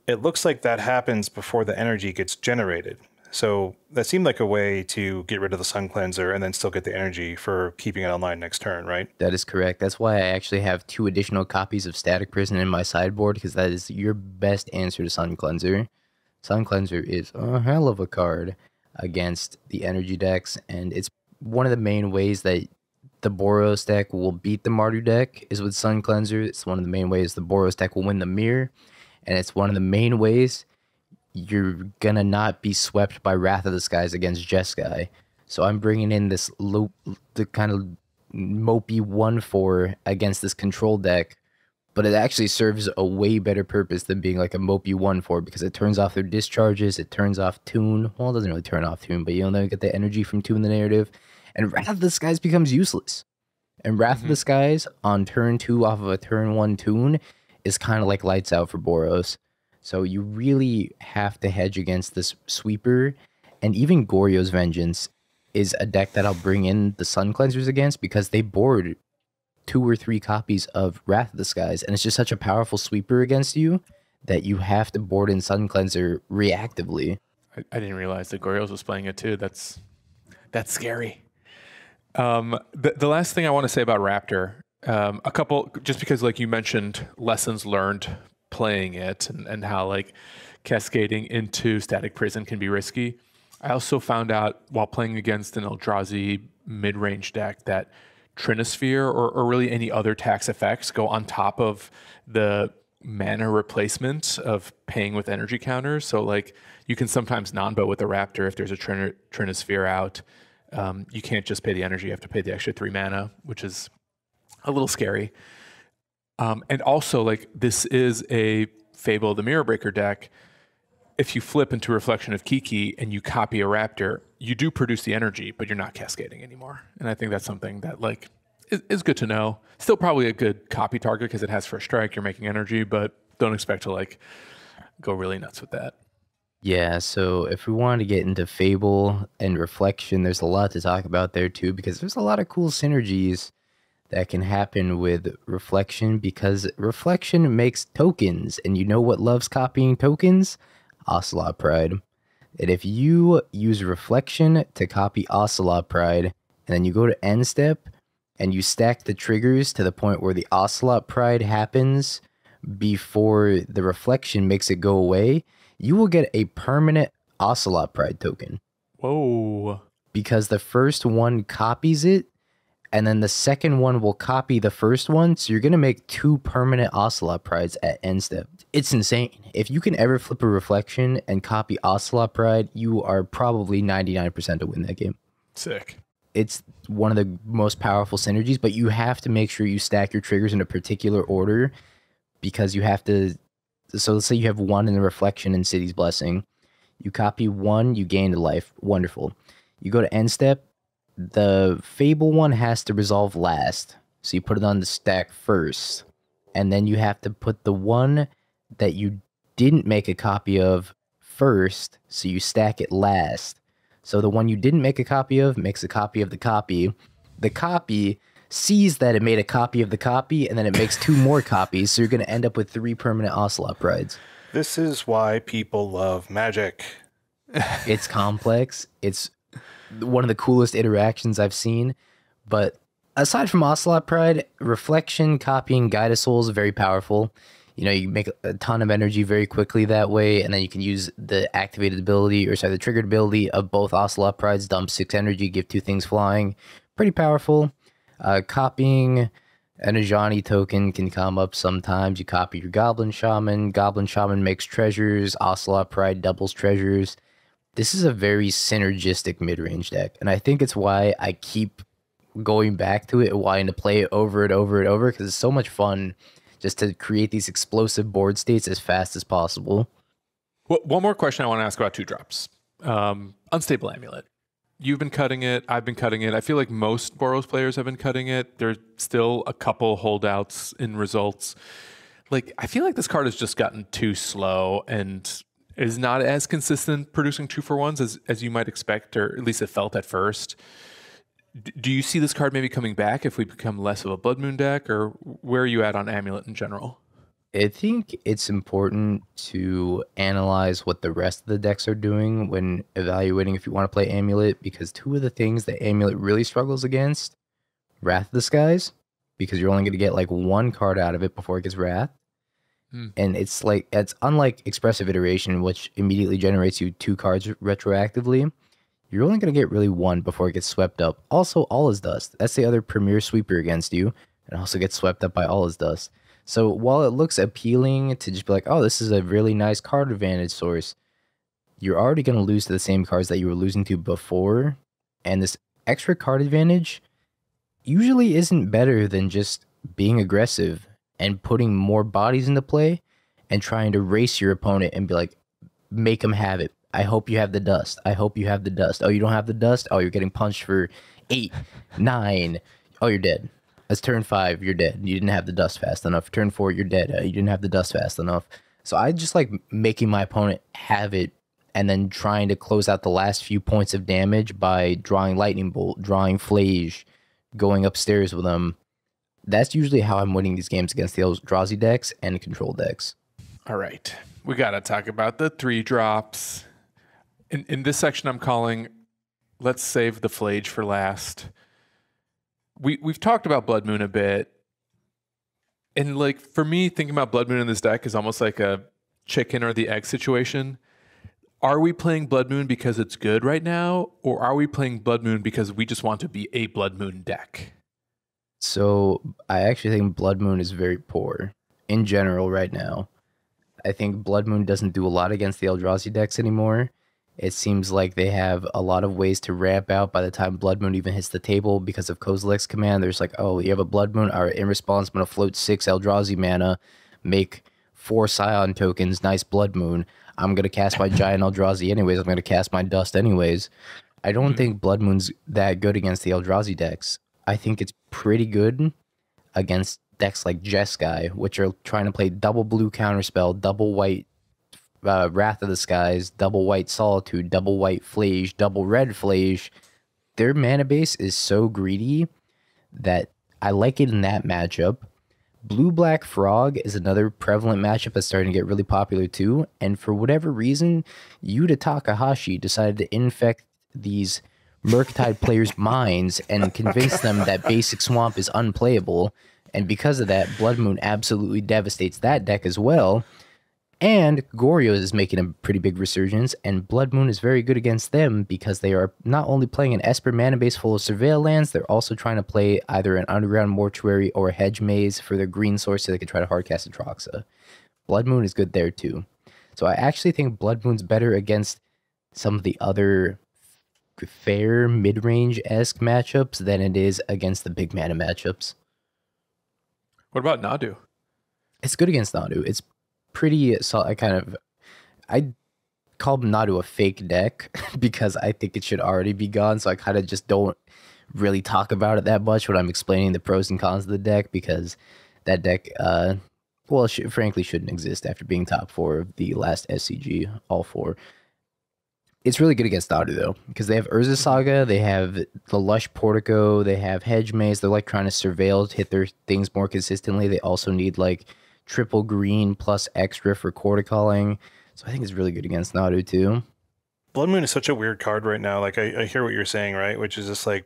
it looks like that happens before the energy gets generated. So that seemed like a way to get rid of the Sun Cleanser and then still get the energy for keeping it online next turn, right? That is correct. That's why I actually have 2 additional copies of Static Prison in my sideboard, because that is your best answer to Sun Cleanser. Sun Cleanser is a hell of a card against the energy decks, and it's one of the main ways that the Boros deck will beat the Mardu deck is with Sun Cleanser. It's one of the main ways the Boros deck will win the mirror, and it's one of the main ways you're gonna not be swept by Wrath of the Skies against Jeskai. So I'm bringing in this the kind of mopey 1/4 against this control deck, but it actually serves a way better purpose than being like a mopey 1/4, because it turns off their discharges, it turns off Tune. Well, it doesn't really turn off Tune, but you'll never get the energy from Tune the narrative, and Wrath of the Skies becomes useless. And Wrath of the Skies on turn 2 off of a turn 1 Tune is kind of like lights out for Boros. So you really have to hedge against this sweeper, and even Goryo's Vengeance is a deck that I'll bring in the Sun Cleansers against, because they board 2 or 3 copies of Wrath of the Skies, and it's just such a powerful sweeper against you that you have to board in Sun Cleanser reactively. I didn't realize that Goryo's was playing it too. That's scary. The last thing I want to say about Raptor, a couple, just because like you mentioned lessons learned playing it, and how like cascading into Static Prison can be risky. I also found out while playing against an Eldrazi mid-range deck that Trinosphere or really any other tax effects go on top of the mana replacement of paying with energy counters. So like you can sometimes non-boat with the Raptor if there's a Trinosphere out. You can't just pay the energy, you have to pay the extra 3 mana, which is a little scary. And also, like, this is a Fable of the Mirror Breaker deck. If you flip into Reflection of Kiki and you copy a Raptor, you do produce the energy, but you're not cascading anymore. And I think that's something that, like, is good to know. Still probably a good copy target because it has first strike, you're making energy, but don't expect to, like, go really nuts with that. Yeah, so if we wanted to get into Fable and Reflection, there's a lot to talk about there too, because there's a lot of cool synergies that can happen with Reflection, because Reflection makes tokens, and you know what loves copying tokens? Ocelot Pride. And if you use Reflection to copy Ocelot Pride, and then you go to end step, and you stack the triggers to the point where the Ocelot Pride happens before the Reflection makes it go away, you will get a permanent Ocelot Pride token. Whoa. Because the first one copies it, and then the second one will copy the first one, so you're going to make 2 permanent Ocelot Prides at end step. It's insane. If you can ever flip a Reflection and copy Ocelot Pride, you are probably 99% to win that game. Sick. It's one of the most powerful synergies, but you have to make sure you stack your triggers in a particular order, because you have to... So let's say you have 1 in the Reflection in City's Blessing. You copy 1, you gain a life. Wonderful. You go to end step. The Fable one has to resolve last. So you put it on the stack first. And then you have to put the one that you didn't make a copy of first. So you stack it last. So the one you didn't make a copy of makes a copy of the copy. The copy sees that it made a copy of the copy, and then it makes 2 more copies. So you're going to end up with 3 permanent Ocelot Prides. This is why people love Magic. It's complex. It's one of the coolest interactions I've seen. But aside from Ocelot Pride, Reflection, copying Guide of Souls is very powerful. You know, you make a ton of energy very quickly that way, and then you can use the activated ability, or sorry, the triggered ability of both Ocelot Prides, dump 6 energy, give 2 things flying. Pretty powerful. Copying an Ajani token can come up sometimes. You copy your Goblin Shaman. Goblin Shaman makes treasures. Ocelot Pride doubles treasures. This is a very synergistic mid-range deck, and I think it's why I keep going back to it and wanting to play it over and over and over because it's so much fun just to create these explosive board states as fast as possible. Well, one more question I want to ask about 2-drops. Unstable Amulet. You've been cutting it. I've been cutting it. I feel like most Boros players have been cutting it. There's still a couple holdouts in results. Like, I feel like this card has just gotten too slow and is not as consistent producing 2-for-1s as you might expect, or at least it felt at first. Do you see this card maybe coming back if we become less of a Blood Moon deck, or where are you at on Amulet in general? I think it's important to analyze what the rest of the decks are doing when evaluating if you want to play Amulet, because two of the things that Amulet really struggles against, Wrath of the Skies, because you're only going to get like one card out of it before it gets Wrath. And it's unlike Expressive Iteration, which immediately generates you 2 cards retroactively. You're only going to get really 1 before it gets swept up. Also, All is Dust. That's the other premier sweeper against you, and also gets swept up by All is Dust. So while it looks appealing to just be like, oh, this is a really nice card advantage source, you're already going to lose to the same cards that you were losing to before. And this extra card advantage usually isn't better than just being aggressive and putting more bodies into play and trying to race your opponent and be like, make them have it. I hope you have the dust. I hope you have the dust. Oh, you don't have the dust? Oh, you're getting punched for 8, 9. Oh, you're dead. That's turn 5, you're dead. You didn't have the dust fast enough. Turn 4, you're dead. You didn't have the dust fast enough. So I just like making my opponent have it and then trying to close out the last few points of damage by drawing Lightning Bolt, drawing Flage, going upstairs with them. That's usually how I'm winning these games against the Eldrazi decks and control decks. All right. We got to talk about the 3-drops. In this section I'm calling, let's save the Flage for last. We've talked about Blood Moon a bit. And like for me, thinking about Blood Moon in this deck is almost like a chicken or the egg situation. Are we playing Blood Moon because it's good right now? Or are we playing Blood Moon because we just want to be a Blood Moon deck? So I actually think Blood Moon is very poor in general right now. I think Blood Moon doesn't do a lot against the Eldrazi decks anymore. It seems like they have a lot of ways to ramp out by the time Blood Moon even hits the table because of Kozilek's command. There's like, oh, you have a Blood Moon. All right, in response, I'm going to float 6 Eldrazi mana, make 4 Scion tokens, nice Blood Moon. I'm going to cast my Giant Eldrazi anyways. I'm going to cast my Dust anyways. I don't think Blood Moon's that good against the Eldrazi decks. I think it's pretty good against decks like Jeskai, which are trying to play double blue counterspell, double white Wrath of the Skies, double white Solitude, double white Flage, double red Flage. Their mana base is so greedy that I like it in that matchup. Blue-black Frog is another prevalent matchup that's starting to get really popular too, and for whatever reason, Yuta Takahashi decided to infect these Murktide players' minds and convince them that Basic Swamp is unplayable, and because of that, Blood Moon absolutely devastates that deck as well. And Goryo is making a pretty big resurgence, and Blood Moon is very good against them because they are not only playing an Esper mana base full of Surveil lands, they're also trying to play either an Underground Mortuary or a Hedge Maze for their green source so they can try to hardcast Atraxa. Blood Moon is good there too. So I actually think Blood Moon's better against some of the other fair mid-range-esque matchups than it is against the big mana matchups. What about Nadu? It's good against Nadu. It's pretty solid. I call Nadu a fake deck because I think it should already be gone, so I kind of just don't really talk about it that much when I'm explaining the pros and cons of the deck, because that deck, frankly shouldn't exist after being top 4 of the last SCG, all 4. It's really good against Nadu, though, because they have Urza Saga, they have the Lush Portico, they have Hedge Maze. They're like trying to surveil to hit their things more consistently. They also need like triple green plus extra for Corticalling. So I think it's really good against Nadu, too. Blood Moon is such a weird card right now. Like, I hear what you're saying, right? Which is just like,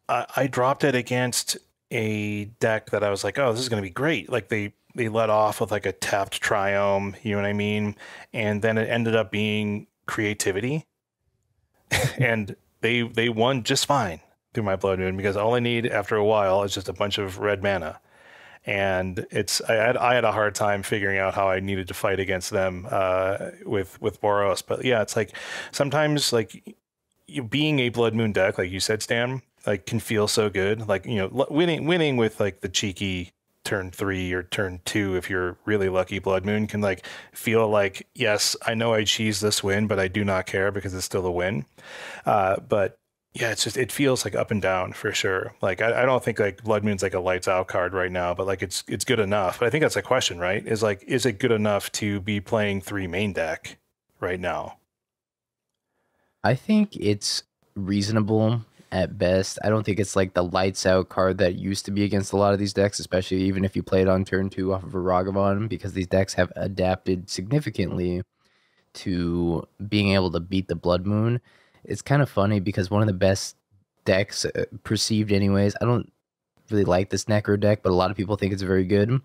I dropped it against a deck that I was like, oh, this is going to be great. Like, they let off with like a tapped Triome, you know what I mean? And then it ended up being Creativity. And they won just fine through my Blood Moon, because all I need after a while is just a bunch of red mana. And I had a hard time figuring out how I needed to fight against them with Boros. But yeah, it's like sometimes like you being a Blood Moon deck, like you said, Stan, like can feel so good. Like, winning with like the cheeky turn 3 or turn 2, if you're really lucky, Blood Moon can like feel like, yes, I know I cheesed this win, but I do not care because it's still a win. But yeah, it feels like up and down for sure. Like I don't think like Blood Moon's like a lights out card right now, but like it's good enough. But I think that's a question, right? Is it good enough to be playing 3 main deck right now? I think it's reasonable at best. I don't think it's like the lights out card that used to be against a lot of these decks, especially even if you play it on turn 2 off of a Ragavan, because these decks have adapted significantly to being able to beat the Blood Moon. It's kind of funny because one of the best decks, perceived anyways, I don't really like this Necro deck, but a lot of people think it's very good.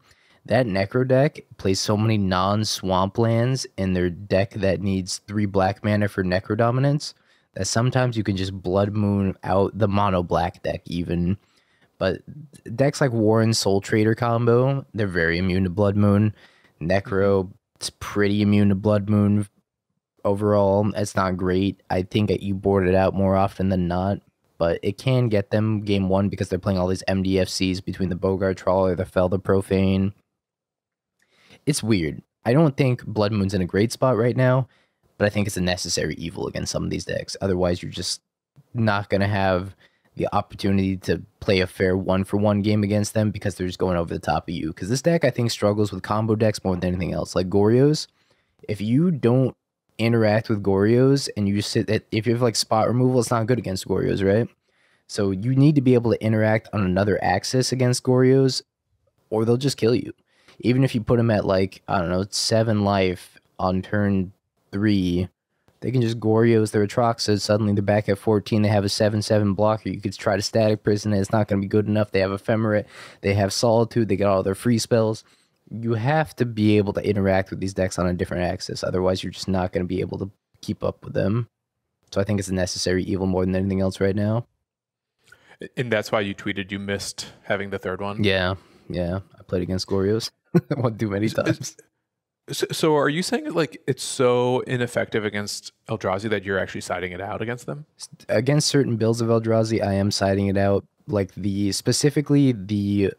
That Necro deck plays so many non-swamp lands in their deck that needs 3 black mana for Necro dominance that sometimes you can just Blood Moon out the mono black deck even. But decks like Warren Soul Trader combo, they're very immune to Blood Moon. Necro, it's pretty immune to Blood Moon overall. It's not great. I think that you board it out more often than not, but it can get them game 1 because they're playing all these MDFCs between the Bogart Trawler, the Fel the Profane. It's weird. I don't think Blood Moon's in a great spot right now, but I think it's a necessary evil against some of these decks. Otherwise, you're just not going to have the opportunity to play a fair 1-for-1 game against them because they're just going over the top of you. Because this deck, I think, struggles with combo decks more than anything else. Like Goryo's, if you don't interact with Goryo's and you just sit at, if you have like spot removal, it's not good against Goryo's, right? So you need to be able to interact on another axis against Goryo's, or they'll just kill you. Even if you put them at like, I don't know, 7 life on turn 3, they can just Goryo's their Atroxas. Suddenly they're back at 14. They have a 7/7 blocker. You could try to Static Prison it. It's not going to be good enough. They have Ephemerate. They have Solitude. They get all their free spells. You have to be able to interact with these decks on a different axis. Otherwise, you're just not going to be able to keep up with them. So I think it's a necessary evil more than anything else right now. And that's why you tweeted you missed having the third one? Yeah. I played against Goryo's. One too many times. So are you saying like it's so ineffective against Eldrazi that you're actually siding it out against them? Against certain builds of Eldrazi, I am siding it out. Like specifically the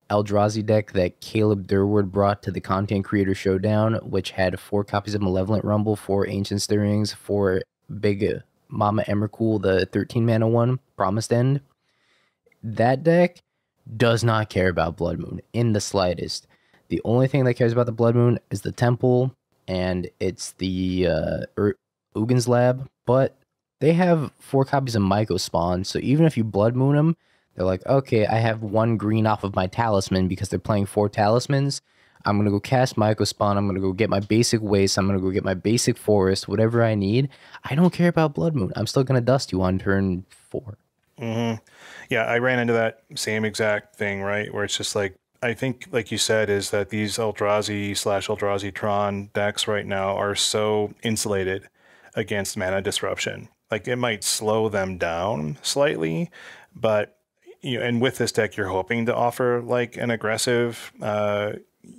Eldrazi deck that Caleb Durward brought to the Content Creator Showdown, which had 4 copies of Malevolent Rumble, 4 Ancient Stirrings, 4 Big Mama Emrakul, the 13 mana one, Promised End. That deck does not care about Blood Moon in the slightest. The only thing that cares about the Blood Moon is the Temple, and it's the Ugin's Lab, but they have 4 copies of Myco Spawn, so even if you Blood Moon them, they're like, okay, I have 1 green off of my Talisman because they're playing 4 Talismans. I'm going to go cast Myco Spawn, I'm going to go get my basic Waste, I'm going to go get my basic Forest, whatever I need. I don't care about Blood Moon. I'm still going to dust you on turn 4. Mm-hmm. Yeah, I ran into that same exact thing, right? Where it's just like, I think, like you said, is that these Eldrazi/Eldrazi Tron decks right now are so insulated against mana disruption. Like, it might slow them down slightly, but, and with this deck, you're hoping to offer like an aggressive,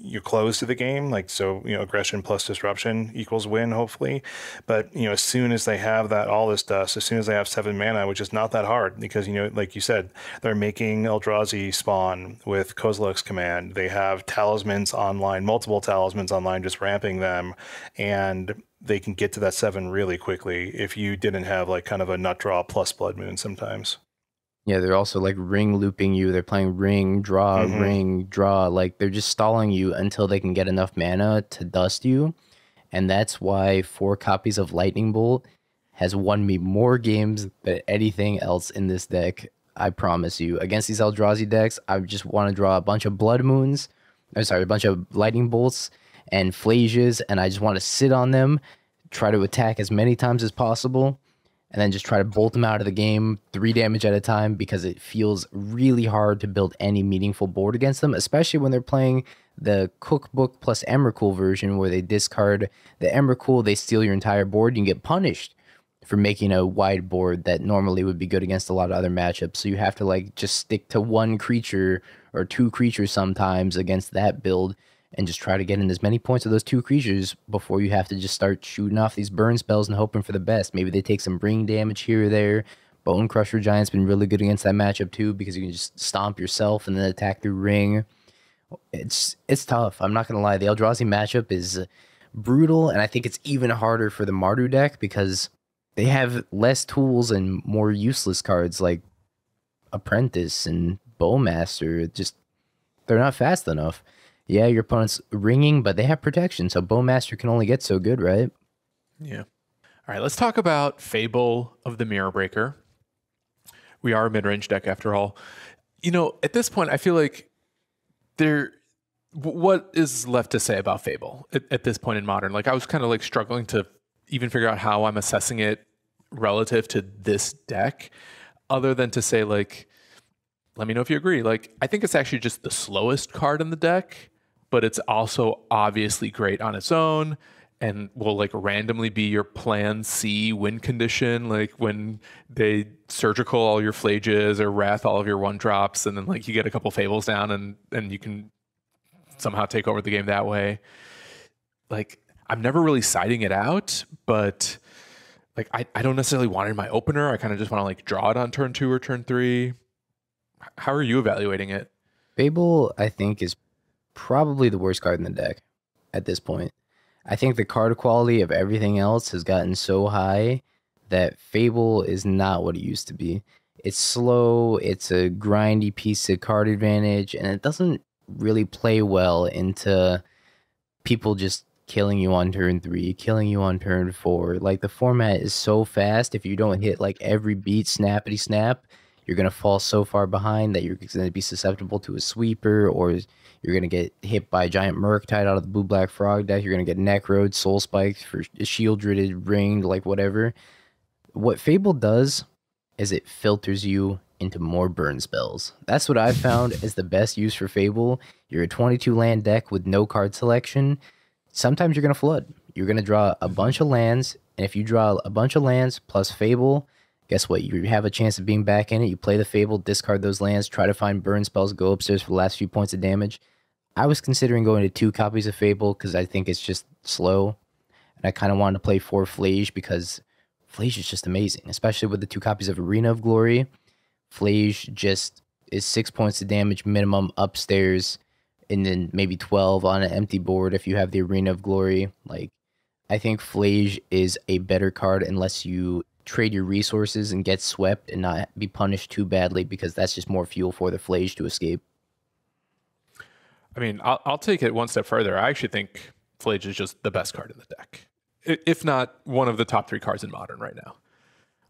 you close to the game, like, so, aggression plus disruption equals win, hopefully. But, as soon as they have all this dust, as soon as they have 7 mana, which is not that hard because, like you said, they're making Eldrazi spawn with Kozilek's command. They have talismans online, multiple talismans online, just ramping them. And they can get to that 7 really quickly if you didn't have like kind of a nut draw plus Blood Moon sometimes. Yeah, they're also like ring looping you. They're playing ring, draw, ring, draw. Like they're just stalling you until they can get enough mana to dust you. And that's why 4 copies of Lightning Bolt has won me more games than anything else in this deck. I promise you. Against these Eldrazi decks, I just want to draw a bunch of Blood Moons. A bunch of Lightning Bolts and Flasias. And I just want to sit on them, try to attack as many times as possible, and then just try to bolt them out of the game 3 damage at a time because it feels really hard to build any meaningful board against them, especially when they're playing the Cookbook plus Emrakul version where they discard the Emrakul, they steal your entire board, and you get punished for making a wide board that normally would be good against a lot of other matchups. So you have to like just stick to 1 creature or 2 creatures sometimes against that build and just try to get in as many points of those 2 creatures before you have to just start shooting off these burn spells and hoping for the best. Maybe they take some bring damage here or there, Bone Crusher Giant's been really good against that matchup too, because you can just stomp yourself and then attack through ring. It's tough. I'm not gonna lie. The Eldrazi matchup is brutal, and I think it's even harder for the Mardu deck because they have less tools and more useless cards like Apprentice and Bowmaster. They're not fast enough. Yeah, your opponent's ringing, but they have protection, so Bowmaster can only get so good, right? Yeah. All right, let's talk about Fable of the Mirror Breaker. We are a mid-range deck after all. At this point, I feel like what is left to say about Fable at this point in Modern? Like, I was kind of like struggling to even figure out how I'm assessing it relative to this deck, other than to say, like, let me know if you agree. Like, I think it's actually just the slowest card in the deck, but it's also obviously great on its own and will like randomly be your plan C win condition, like when they surgical all your Phlages or wrath all of your one drops, and then like you get a couple Fables down and you can somehow take over the game that way. Like, I'm never really siding it out, but like I don't necessarily want it in my opener. I kind of just want to like draw it on turn 2 or turn 3. How are you evaluating it? Fable, I think, is probably the worst card in the deck at this point. I think the card quality of everything else has gotten so high that Fable is not what it used to be. It's slow, it's a grindy piece of card advantage, and it doesn't really play well into people just killing you on turn 3, killing you on turn 4. Like, the format is so fast, if you don't hit like every beat snappity snap, you're going to fall so far behind that you're going to be susceptible to a sweeper, or you're going to get hit by a giant Murktide out of the blue-black frog deck. You're going to get Necroed, Soul Spiked for Shield Dritted, Ringed, like whatever. What Fable does is it filters you into more burn spells. That's what I've found is the best use for Fable. You're a 22 land deck with no card selection. Sometimes you're going to flood. You're going to draw a bunch of lands, and if you draw a bunch of lands plus Fable, guess what? You have a chance of being back in it. You play the Fable, discard those lands, try to find burn spells, go upstairs for the last few points of damage. I was considering going to 2 copies of Fable because I think it's just slow. And I kind of wanted to play 4 Phlage because Phlage is just amazing, especially with the 2 copies of Arena of Glory. Phlage just is 6 points of damage minimum upstairs, and then maybe 12 on an empty board if you have the Arena of Glory. Like, I think Phlage is a better card unless you trade your resources and get swept and not be punished too badly, because that's just more fuel for the Phlage to escape. I mean, I'll take it one step further. I actually think Phlage is just the best card in the deck, if not one of the top 3 cards in Modern right now.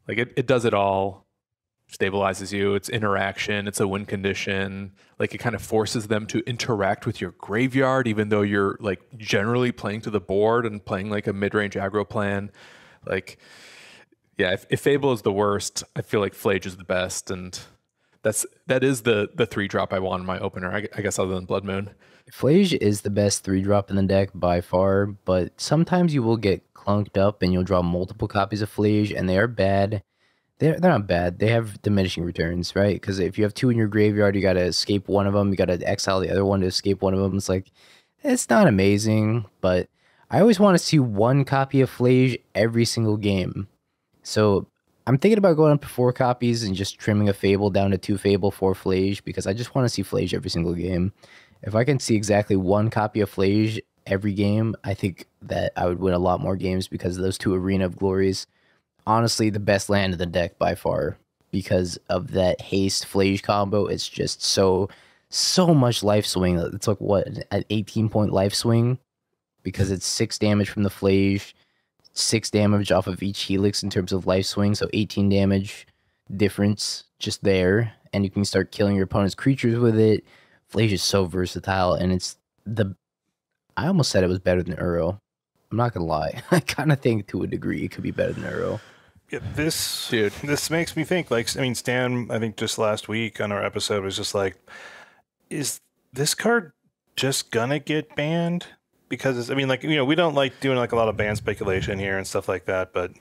Like, it does it all. Stabilizes you, it's interaction, it's a win condition. Like, it kind of forces them to interact with your graveyard, even though you're like generally playing to the board and playing like a mid-range aggro plan. Like, yeah, if Fable is the worst, I feel like Phlage is the best, and that is the 3-drop I want in my opener, I guess, other than Blood Moon. Phlage is the best 3-drop in the deck by far, but sometimes you will get clunked up and you'll draw multiple copies of Phlage, and they are bad. They're not bad. They have diminishing returns, right? Because if you have 2 in your graveyard, you got to escape one of them. You got to exile the other one to escape one of them. It's like, it's not amazing, but I always want to see 1 copy of Phlage every single game. So I'm thinking about going up to 4 copies and just trimming a Fable down to 2 Fable, 4 Phlage, because I just want to see Phlage every single game. If I can see exactly 1 copy of Phlage every game, I think that I would win a lot more games because of those 2 Arena of Glories. Honestly, the best land in the deck by far because of that haste Phlage combo. It's just so much life swing. It's like, what, an 18-point life swing? Because it's 6 damage from the Phlage, 6 damage off of each Helix in terms of life swing, so 18 damage difference just there, and you can start killing your opponent's creatures with it. Phlage is so versatile, and it's I almost said it was better than Uro. I'm not gonna lie. I kind of think to a degree it could be better than Uro. Yeah, this makes me think, like, I mean, Stan, I think just last week on our episode was just like, is this card just gonna get banned? Because it's, I mean, like, you know, we don't like doing like a lot of ban speculation here and stuff like that, but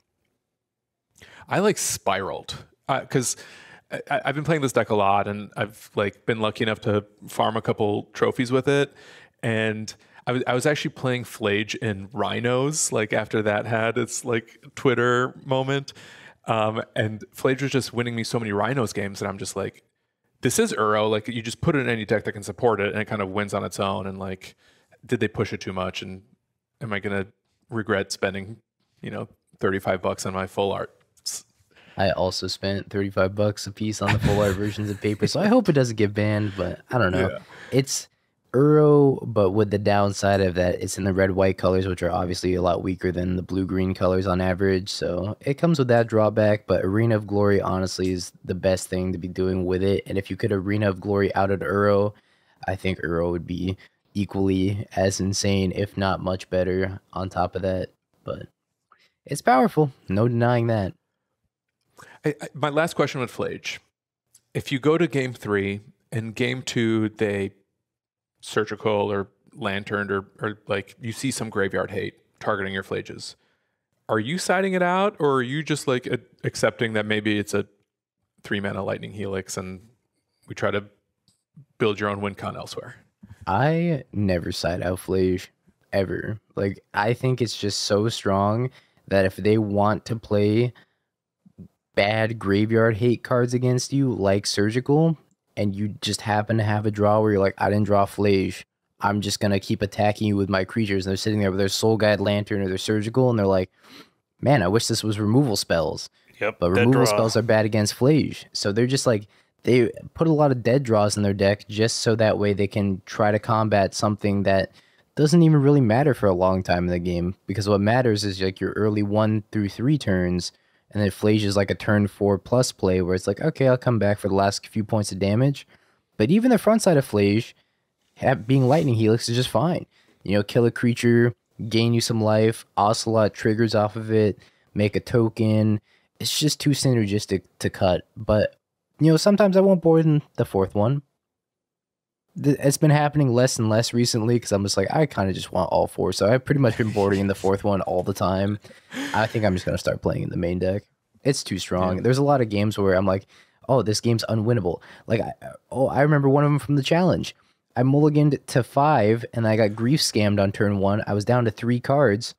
I like Spiraled because I've been playing this deck a lot, and I've like been lucky enough to farm a couple trophies with it, and I was actually playing Phlage in Rhinos, like after that had its like Twitter moment. And Flage was just winning me so many Rhinos games that I'm just like, this is Uro. Like, you just put it in any deck that can support it, and it kind of wins on its own. And like, did they push it too much? And am I gonna regret spending, $35 on my full art? I also spent $35 a piece on the full art versions of paper, so I hope it doesn't get banned, but I don't know. Yeah. It's Uro, but with the downside of that, it's in the red-white colors, which are obviously a lot weaker than the blue-green colors on average, so it comes with that drawback, but Arena of Glory honestly is the best thing to be doing with it, and if you could Arena of Glory out of Uro, I think Uro would be equally as insane, if not much better on top of that, but it's powerful, no denying that. My last question with Flage. If you go to game 3 and game 2, they surgical or lanterned or like you see some graveyard hate targeting your Flages, are you siding it out, or are you just like accepting that maybe it's a 3-mana lightning helix and we try to build your own win con elsewhere? I never side out Flage, ever. Like, I think it's just so strong that if they want to play bad graveyard hate cards against you, like Surgical, and you just happen to have a draw where you're like, I didn't draw Flage, I'm just going to keep attacking you with my creatures, and they're sitting there with their Soul Guide Lantern or their Surgical, and they're like, man, I wish this was removal spells. Yep, but removal spells are bad against Flage. So they're just like, they put a lot of dead draws in their deck just so that way they can try to combat something that doesn't even really matter for a long time in the game, because what matters is like your early 1 through 3 turns, and then Flage is like a turn 4+ play where it's like, okay, I'll come back for the last few points of damage. But even the front side of Flage, being Lightning Helix is just fine. Kill a creature, gain you some life, Ocelot triggers off of it, make a token. It's just too synergistic to cut. But, sometimes I won't board in the 4th one. It's been happening less and less recently because I'm just like, I kind of just want all 4. So I've pretty much been boarding in the 4th one all the time. I think I'm just going to start playing in the main deck. It's too strong. Yeah. There's a lot of games where I'm like, oh, this game's unwinnable. Like, I remember one of them from the challenge. I mulliganed to 5 and I got grief scammed on turn 1. I was down to 3 cards.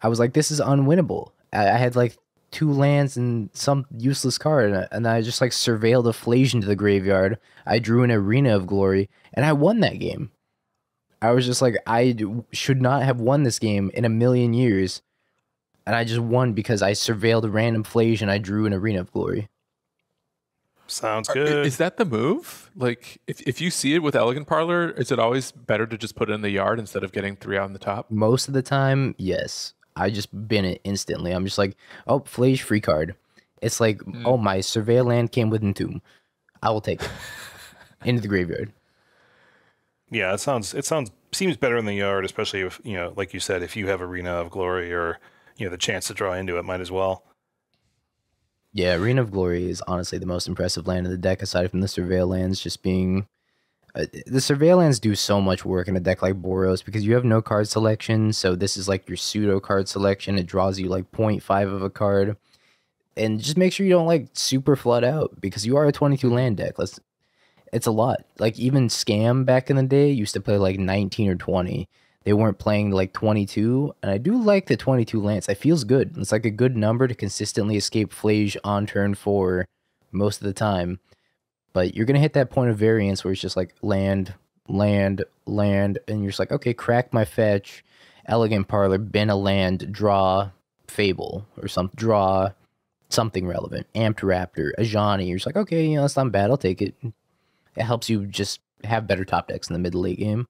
I was like, this is unwinnable. I had like 2 lands and some useless card, and I just like surveilled a Flage into the graveyard. I drew an Arena of Glory, and I won that game. I was just like, I should not have won this game in a million years, and I just won because I surveilled a random Flage and I drew an Arena of Glory. Sounds good. Is that the move? Like, if you see it with Elegant Parlor, is it always better to just put it in the yard instead of getting 3 out on the top? Most of the time, yes. I just bin it instantly. I'm just like, oh, Flage free card. It's like, oh, my Surveil land came with Entomb. I will take it. Into the graveyard. Yeah, seems better in the yard, especially if, like you said, if you have Arena of Glory or, the chance to draw into it, might as well. Yeah, Arena of Glory is honestly the most impressive land in the deck, aside from the Surveil lands just being... the Surveil lands do so much work in a deck like Boros because you have no card selection, so this is like your pseudo card selection. It draws you like 0.5 of a card. And just make sure you don't like super flood out because you are a 22 land deck. It's a lot. Like even Scam back in the day used to play like 19 or 20. They weren't playing like 22, and I do like the 22 lands. It feels good. It's like a good number to consistently escape Flage on turn 4 most of the time. But you're going to hit that point of variance where it's just like land, land, land, and you're just like, okay, crack my fetch, Elegant Parlor, bin a land, draw Fable, or draw something relevant, Amped Raptor, Ajani. You're just like, okay, that's not bad, I'll take it. It helps you just have better top decks in the mid to late game.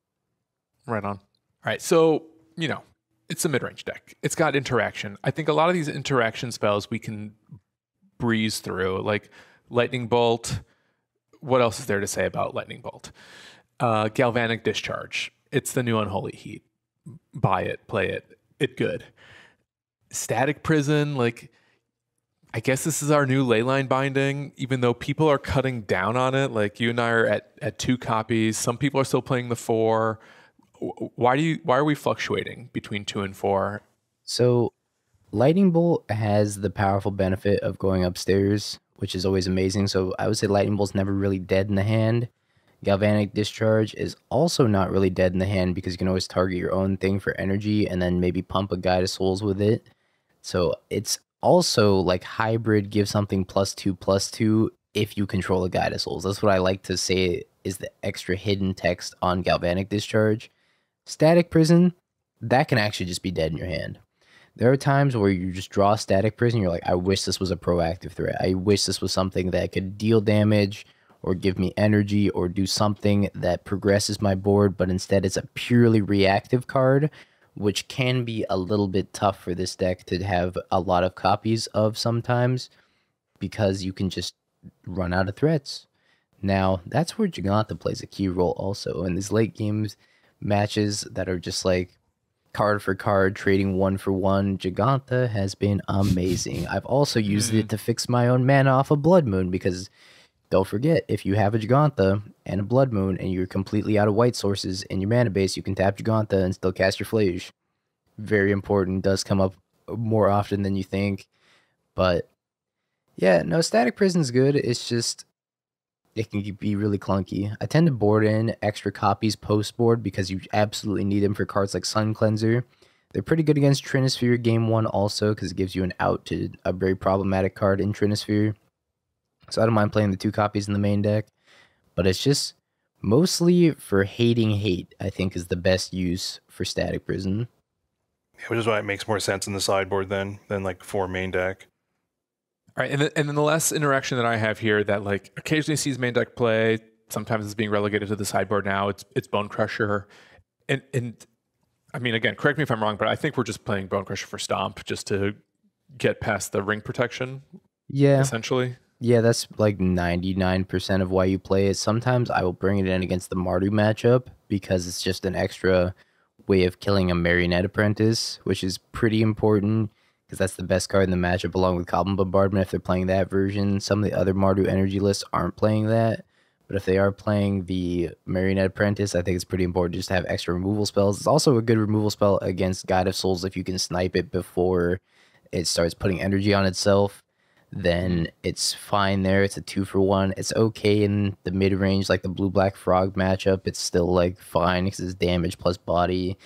Right on. All right, so, it's a mid-range deck. It's got interaction. I think a lot of these interaction spells we can breeze through, like Lightning Bolt. What else is there to say about Lightning Bolt? Galvanic Discharge. It's the new Unholy Heat. Buy it, play it. It good. Static Prison, like, I guess this is our new Leyline Binding, even though people are cutting down on it. Like, you and I are at 2 copies. Some people are still playing the 4. Why are we fluctuating between 2 and 4? So, Lightning Bolt has the powerful benefit of going upstairs, which is always amazing. So I would say Lightning Bolt's never really dead in the hand. Galvanic Discharge is also not really dead in the hand because you can always target your own thing for energy and then maybe pump a Guide of Souls with it. So it's Also, like hybrid gives something +2/+2 if you control a Guide of Souls. That's what I like to say is the extra hidden text on Galvanic Discharge. Static Prison, that can actually just be dead in your hand. There are times where you just draw Static Prison, you're like, I wish this was a proactive threat. I wish this was something that could deal damage or give me energy or do something that progresses my board, but instead it's a purely reactive card, which can be a little bit tough for this deck to have a lot of copies of sometimes because you can just run out of threats. Now, that's where Giganta plays a key role also in these late games matches that are just like card for card, trading one for one. Giganta has been amazing. I've also used it to fix my own mana off of Blood Moon because don't forget, if you have a Giganta and a Blood Moon and you're completely out of white sources in your mana base, you can tap Giganta and still cast your Flage. Very important. Does come up more often than you think. But yeah, no, Static Prison's good. It's just it can be really clunky. I tend to board in extra copies post board because you absolutely need them for cards like Sun Cleanser. They're pretty good against Trinisphere game 1 also because it gives you an out to a very problematic card in Trinisphere. So I don't mind playing the 2 copies in the main deck. But it's just mostly for hating hate, I think, is the best use for Static Prison. Yeah, which is why it makes more sense in the sideboard than like for main deck. All right, and then the last interaction that I have here that like occasionally sees main deck play, sometimes it's being relegated to the sideboard now. It's Bone Crusher, and I mean again, correct me if I'm wrong, but I think we're just playing Bone Crusher for Stomp just to get past the ring protection. Yeah, essentially. Yeah, that's like 99% of why you play it. Sometimes I will bring it in against the Mardu matchup because it's just an extra way of killing a Marionette Apprentice, which is pretty important because that's the best card in the matchup along with Goblin Bombardment if they're playing that version. Some of the other Mardu Energy lists aren't playing that, but if they are playing the Marionette Apprentice, I think it's pretty important just to have extra removal spells. It's also a good removal spell against Guide of Souls if you can snipe it before it starts putting energy on itself. Then it's fine there. It's a 2-for-1. It's okay in the mid-range, like the Blue-Black Frog matchup. It's still like fine because it's damage plus body.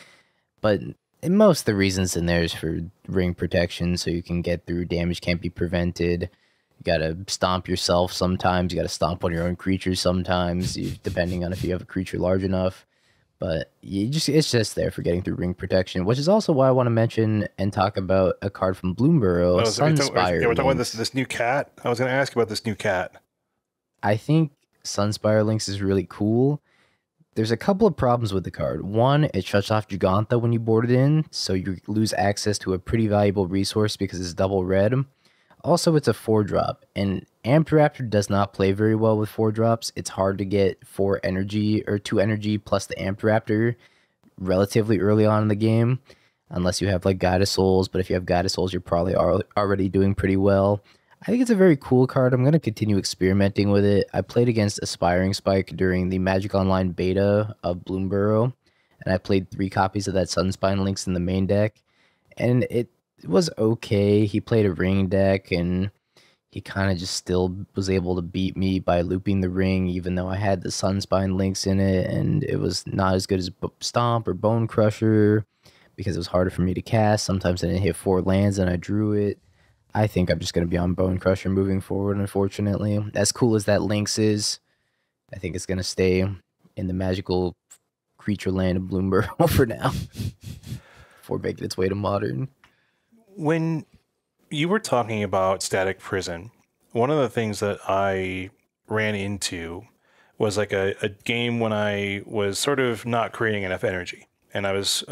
But most of the reasons in there is for ring protection, so you can get through. Damage can't be prevented. You gotta stomp yourself sometimes. You gotta stomp one of your own creatures sometimes, depending on if you have a creature large enough. But it's just there for getting through ring protection, which is also why I want to mention and talk about a card from Bloomburrow, Sunspire. Yeah, we're talking about this new cat. I was going to ask you about this new cat. I think Sunspire Links is really cool. There's a couple of problems with the card. One, it shuts off Giganta when you board it in, so you lose access to a pretty valuable resource because it's double red. Also, it's a 4-drop, and Amped does not play very well with 4-drops. It's hard to get 4 energy or 2 energy plus the Amped relatively early on in the game, unless you have like Guide of Souls. But if you have Guide of Souls, you're probably already doing pretty well. I think it's a very cool card. I'm going to continue experimenting with it. I played against Aspiring Spike during the Magic Online beta of Bloomburrow, and I played 3 copies of that Sunspine Links in the main deck, and it was okay. He played a ring deck, and he kind of just still was able to beat me by looping the ring, even though I had the Sunspine Links in it, and it was not as good as Stomp or Bone Crusher because it was harder for me to cast. Sometimes I didn't hit 4 lands and I drew it. I think I'm just going to be on Bone Crusher moving forward, unfortunately. As cool as that Lynx is, I think it's going to stay in the magical creature land of Bloomburrow for now before making its way to Modern. When you were talking about Static Prison, one of the things that I ran into was like a game when I was sort of not creating enough energy, and I was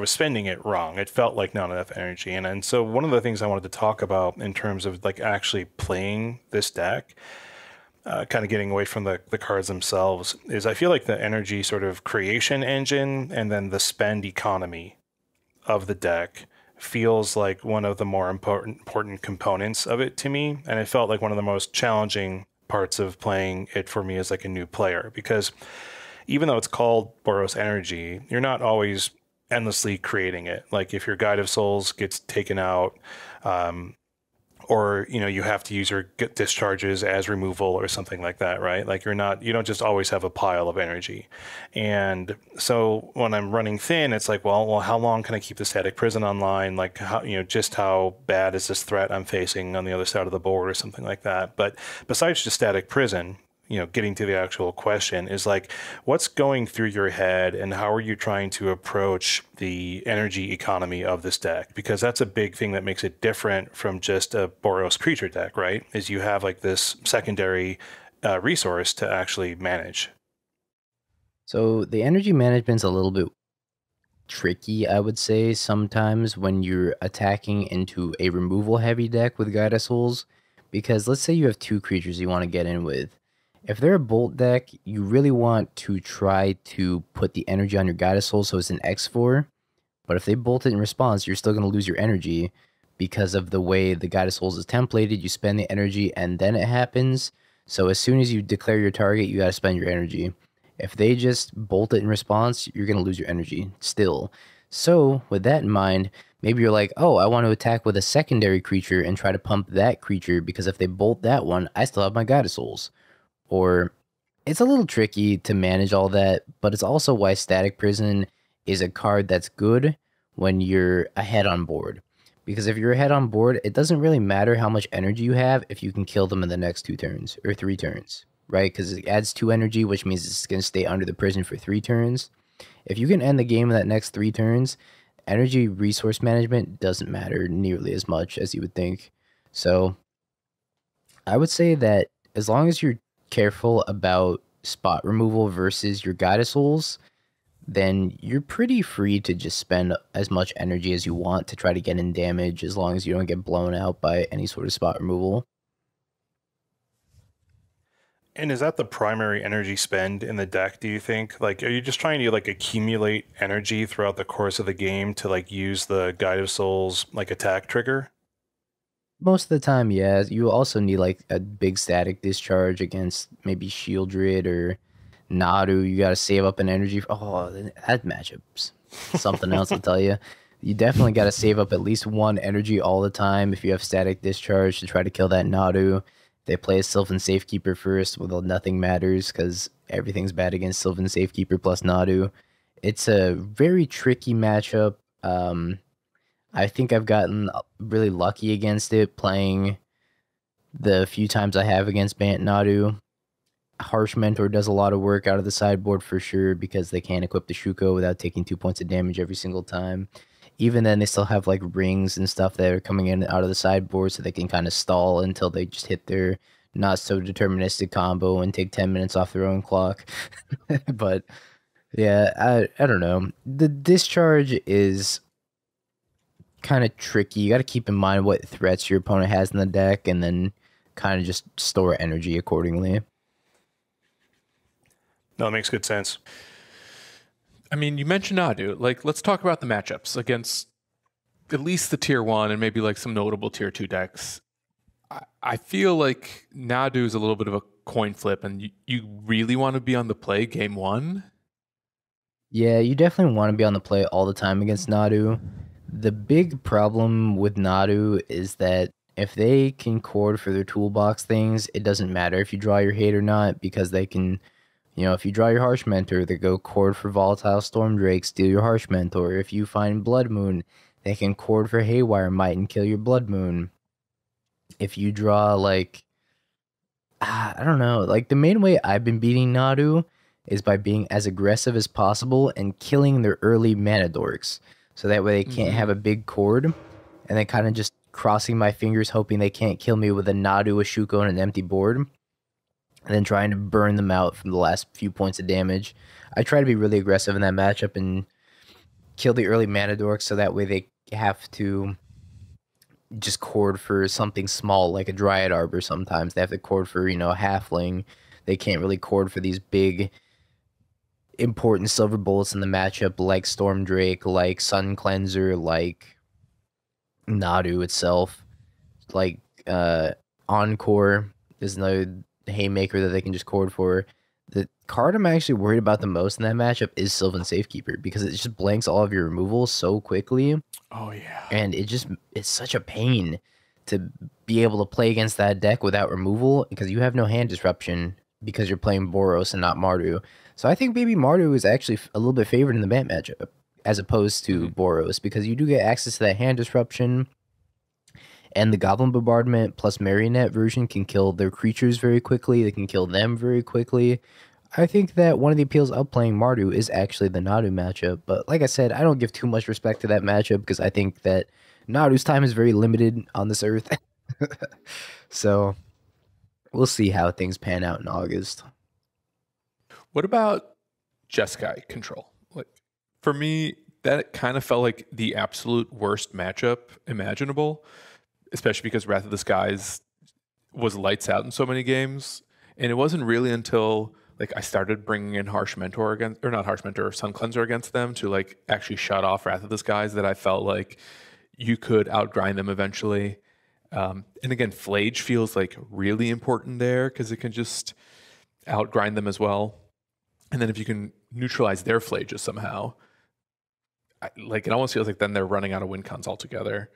spending it wrong. It felt like not enough energy. And so one of the things I wanted to talk about in terms of like actually playing this deck, kind of getting away from the cards themselves, is I feel like the energy sort of creation engine and then the spend economy of the deck feels like one of the more important components of it to me. And it felt like one of the most challenging parts of playing it for me as like a new player, because even though it's called Boros Energy, you're not always endlessly creating it. Like if your Guide of Souls gets taken out, or you have to use your discharges as removal or something like that, right? Like you don't just always have a pile of energy. And so when I'm running thin, it's like, well, how long can I keep the static prison online? Like how, just how bad is this threat I'm facing on the other side of the board or something like that. But besides just static prison, getting to the actual question is like, what's going through your head and how are you trying to approach the energy economy of this deck? Because that's a big thing that makes it different from just a Boros creature deck, right? Is you have like this secondary resource to actually manage. So the energy management's a little bit tricky, I would say, sometimes when you're attacking into a removal heavy deck with Guided Souls, because let's say you have 2 creatures you want to get in with. If they're a bolt deck, you really want to try to put the energy on your Guided Soul so it's an X4. But if they bolt it in response, you're still going to lose your energy because of the way the Guided Souls is templated. You spend the energy and then it happens. So as soon as you declare your target, you got to spend your energy. If they just bolt it in response, you're going to lose your energy still. So with that in mind, maybe you're like, oh, I want to attack with a secondary creature and try to pump that creature because if they bolt that one, I still have my Guided Souls. Or it's a little tricky to manage all that, but it's also why Static Prison is a card that's good when you're ahead on board. Because if you're ahead on board, it doesn't really matter how much energy you have if you can kill them in the next 2 turns or 3 turns, right? Because it adds 2 energy, which means it's going to stay under the prison for 3 turns. If you can end the game in that next 3 turns, energy resource management doesn't matter nearly as much as you would think. So I would say that as long as you're careful about spot removal versus your Guided Souls, then you're pretty free to just spend as much energy as you want to try to get in damage as long as you don't get blown out by any sort of spot removal. And is that the primary energy spend in the deck, do you think? Like, are you just trying to like accumulate energy throughout the course of the game to like use the Guided Souls like attack trigger? Most of the time, yeah. You also need like a big static discharge against maybe Shieldred or Nadu. You got to save up an energy. Oh, that matchup's something else, I'll tell you. You definitely got to save up at least 1 energy all the time if you have static discharge to try to kill that Nadu. They play a Sylvan Safekeeper first, well, nothing matters because everything's bad against Sylvan Safekeeper plus Nadu. It's a very tricky matchup. I think I've gotten really lucky against it playing the few times I have against Bant Nadu. Harsh Mentor does a lot of work out of the sideboard for sure because they can't equip the Shuko without taking 2 points of damage every single time. Even then, they still have like rings and stuff that are coming in and out of the sideboard so they can kind of stall until they just hit their not so deterministic combo and take 10 minutes off their own clock. But yeah, I don't know. The discharge is kind of tricky. You got to keep in mind what threats your opponent has in the deck and then kind of just store energy accordingly. No, that makes good sense. I mean, you mentioned Nadu. Like, let's talk about the matchups against at least the tier 1 and maybe like some notable tier 2 decks. I feel like Nadu is a little bit of a coin flip, and you really want to be on the play game 1. Yeah, you definitely want to be on the play all the time against Nadu. The big problem with Nadu is that if they can cord for their toolbox things, it doesn't matter if you draw your hate or not because they can. If you draw your Harsh Mentor, they go cord for Volatile Storm Drake, steal your Harsh Mentor. If you find Blood Moon, they can cord for Haywire Might and kill your Blood Moon. If you draw, like, I don't know, like, the main way I've been beating Nadu is by being as aggressive as possible and killing their early mana dorks. So that way they can't have a big cord, and then kind of just crossing my fingers hoping they can't kill me with a Nadu, a Shuko, and an empty board. And then trying to burn them out from the last few points of damage. I try to be really aggressive in that matchup and kill the early mana dorks so that way they have to just cord for something small like a Dryad Arbor sometimes. They have to cord for, a halfling. They can't really cord for these big important silver bullets in the matchup like Storm Drake, like Sun Cleanser, like Nadu itself. Like Encore is another Haymaker that they can just cord for. The card I'm actually worried about the most in that matchup is Sylvan Safekeeper because it just blanks all of your removals so quickly. Oh yeah. And it's such a pain to be able to play against that deck without removal, because you have no hand disruption because you're playing Boros and not Mardu. So I think maybe Mardu is actually a little bit favored in the Bant matchup as opposed to Boros, because you do get access to that hand disruption, and the Goblin Bombardment plus Marionette version can kill their creatures very quickly. They can kill them very quickly. I think that one of the appeals of playing Mardu is actually the Nadu matchup. But like I said, I don't give too much respect to that matchup because I think that Nadu's time is very limited on this earth. So we'll see how things pan out in August. What about Jeskai control? Like, for me, that kind of felt like the absolute worst matchup imaginable, especially because Wrath of the Skies was lights out in so many games. And it wasn't really until like I started bringing in Harsh Mentor against, or not Harsh Mentor, Sun Cleanser against them to like actually shut off Wrath of the Skies, that I felt like you could outgrind them eventually. And again, Flage feels like really important there because it can just outgrind them as well. And then if you can neutralize their Flages somehow, like it almost feels like then they're running out of win cons altogether.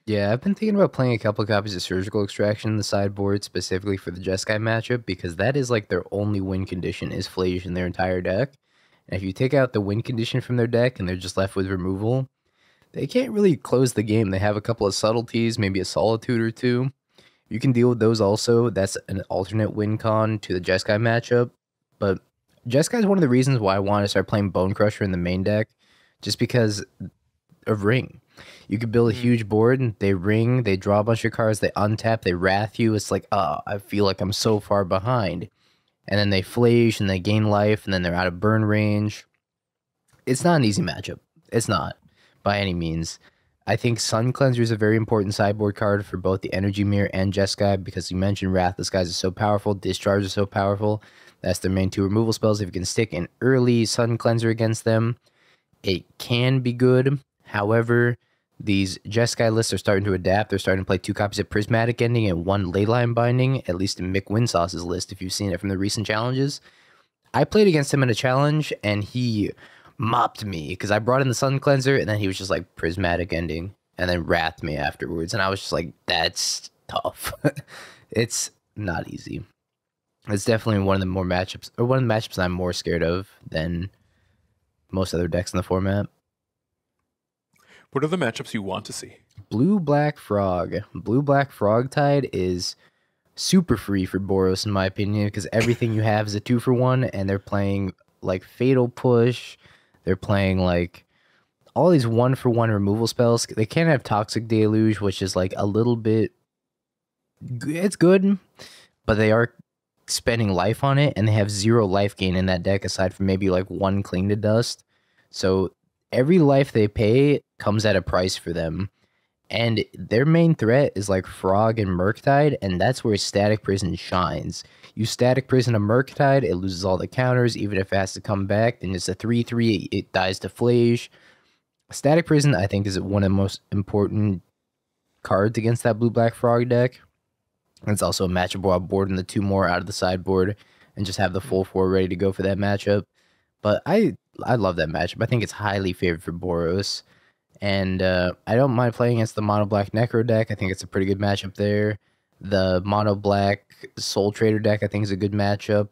Yeah, I've been thinking about playing a couple of copies of Surgical Extraction in the sideboard specifically for the Jeskai matchup, because that is like their only win condition is Flage in their entire deck. And if you take out the win condition from their deck and they're just left with removal, they can't really close the game. They have a couple of subtleties, maybe a Solitude or two. You can deal with those also. That's an alternate win con to the Jeskai matchup. But Jeskai is one of the reasons why I want to start playing Bone Crusher in the main deck, just because of Ring. You could build a huge board, and they ring, they draw a bunch of cards, they untap, they wrath you. It's like, oh, I feel like I'm so far behind. And then they Flage, and they gain life, and then they're out of burn range. It's not an easy matchup. It's not, by any means. I think Sun Cleanser is a very important sideboard card for both the Energy Mirror and Jeskai, because you mentioned Wrath of the Skies is so powerful, Discharge is so powerful. That's their main two removal spells. If you can stick an early Sun Cleanser against them, it can be good. However, these Jeskai lists are starting to adapt. They're starting to play 2 copies of Prismatic Ending and 1 Leyline Binding, at least in Mick Winsauce's list, if you've seen it from the recent challenges. I played against him in a challenge, and he mopped me, because I brought in the Sun Cleanser, and then he was just like, Prismatic Ending, and then wrathed me afterwards, and I was just like, that's tough. It's not easy. It's definitely one of the matchups I'm more scared of than most other decks in the format. What are the matchups you want to see? Blue-Black Frog. Blue-Black Frog Tide is super free for Boros, in my opinion, because everything you have is a 2-for-1, and they're playing like Fatal Push. They're playing like all these 1-for-1 removal spells. They can't have Toxic Deluge, which is like a little bit... It's good, but they are spending life on it, and they have 0 life gain in that deck aside from maybe like 1 Cling to Dust. So every life they pay comes at a price for them. And their main threat is like Frog and Murktide, and that's where Static Prison shines. You Static Prison a Murktide, it loses all the counters, even if it has to come back, then it's a 3/3, it dies to Flage. Static Prison, I think, is one of the most important cards against that Blue-Black Frog deck. It's also a matchable board in the 2 more out of the sideboard, and just have the full 4 ready to go for that matchup. But I love that matchup. I think it's highly favored for Boros. And I don't mind playing against the Mono Black Necro deck. I think it's a pretty good matchup there. The Mono Black Soul Trader deck, I think, is a good matchup.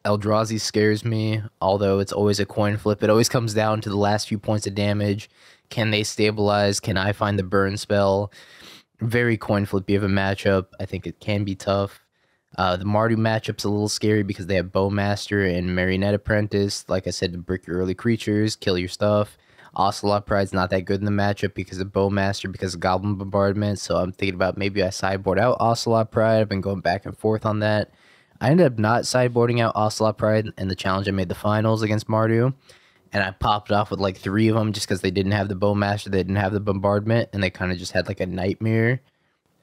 Eldrazi scares me, although it's always a coin flip. It always comes down to the last few points of damage. Can they stabilize? Can I find the burn spell? Very coin flippy of a matchup. I think it can be tough. The Mardu matchup's a little scary because they have Bowmaster and Marionette Apprentice. Like I said, to brick your early creatures, kill your stuff. Ocelot Pride's not that good in the matchup because of Bowmaster, because of Goblin Bombardment. So I'm thinking about maybe I sideboard out Ocelot Pride. I've been going back and forth on that. I ended up not sideboarding out Ocelot Pride in the challenge I made the finals against Mardu. And I popped off with like 3 of them just because they didn't have the Bowmaster, they didn't have the Bombardment, and they kind of just had like a Nightmare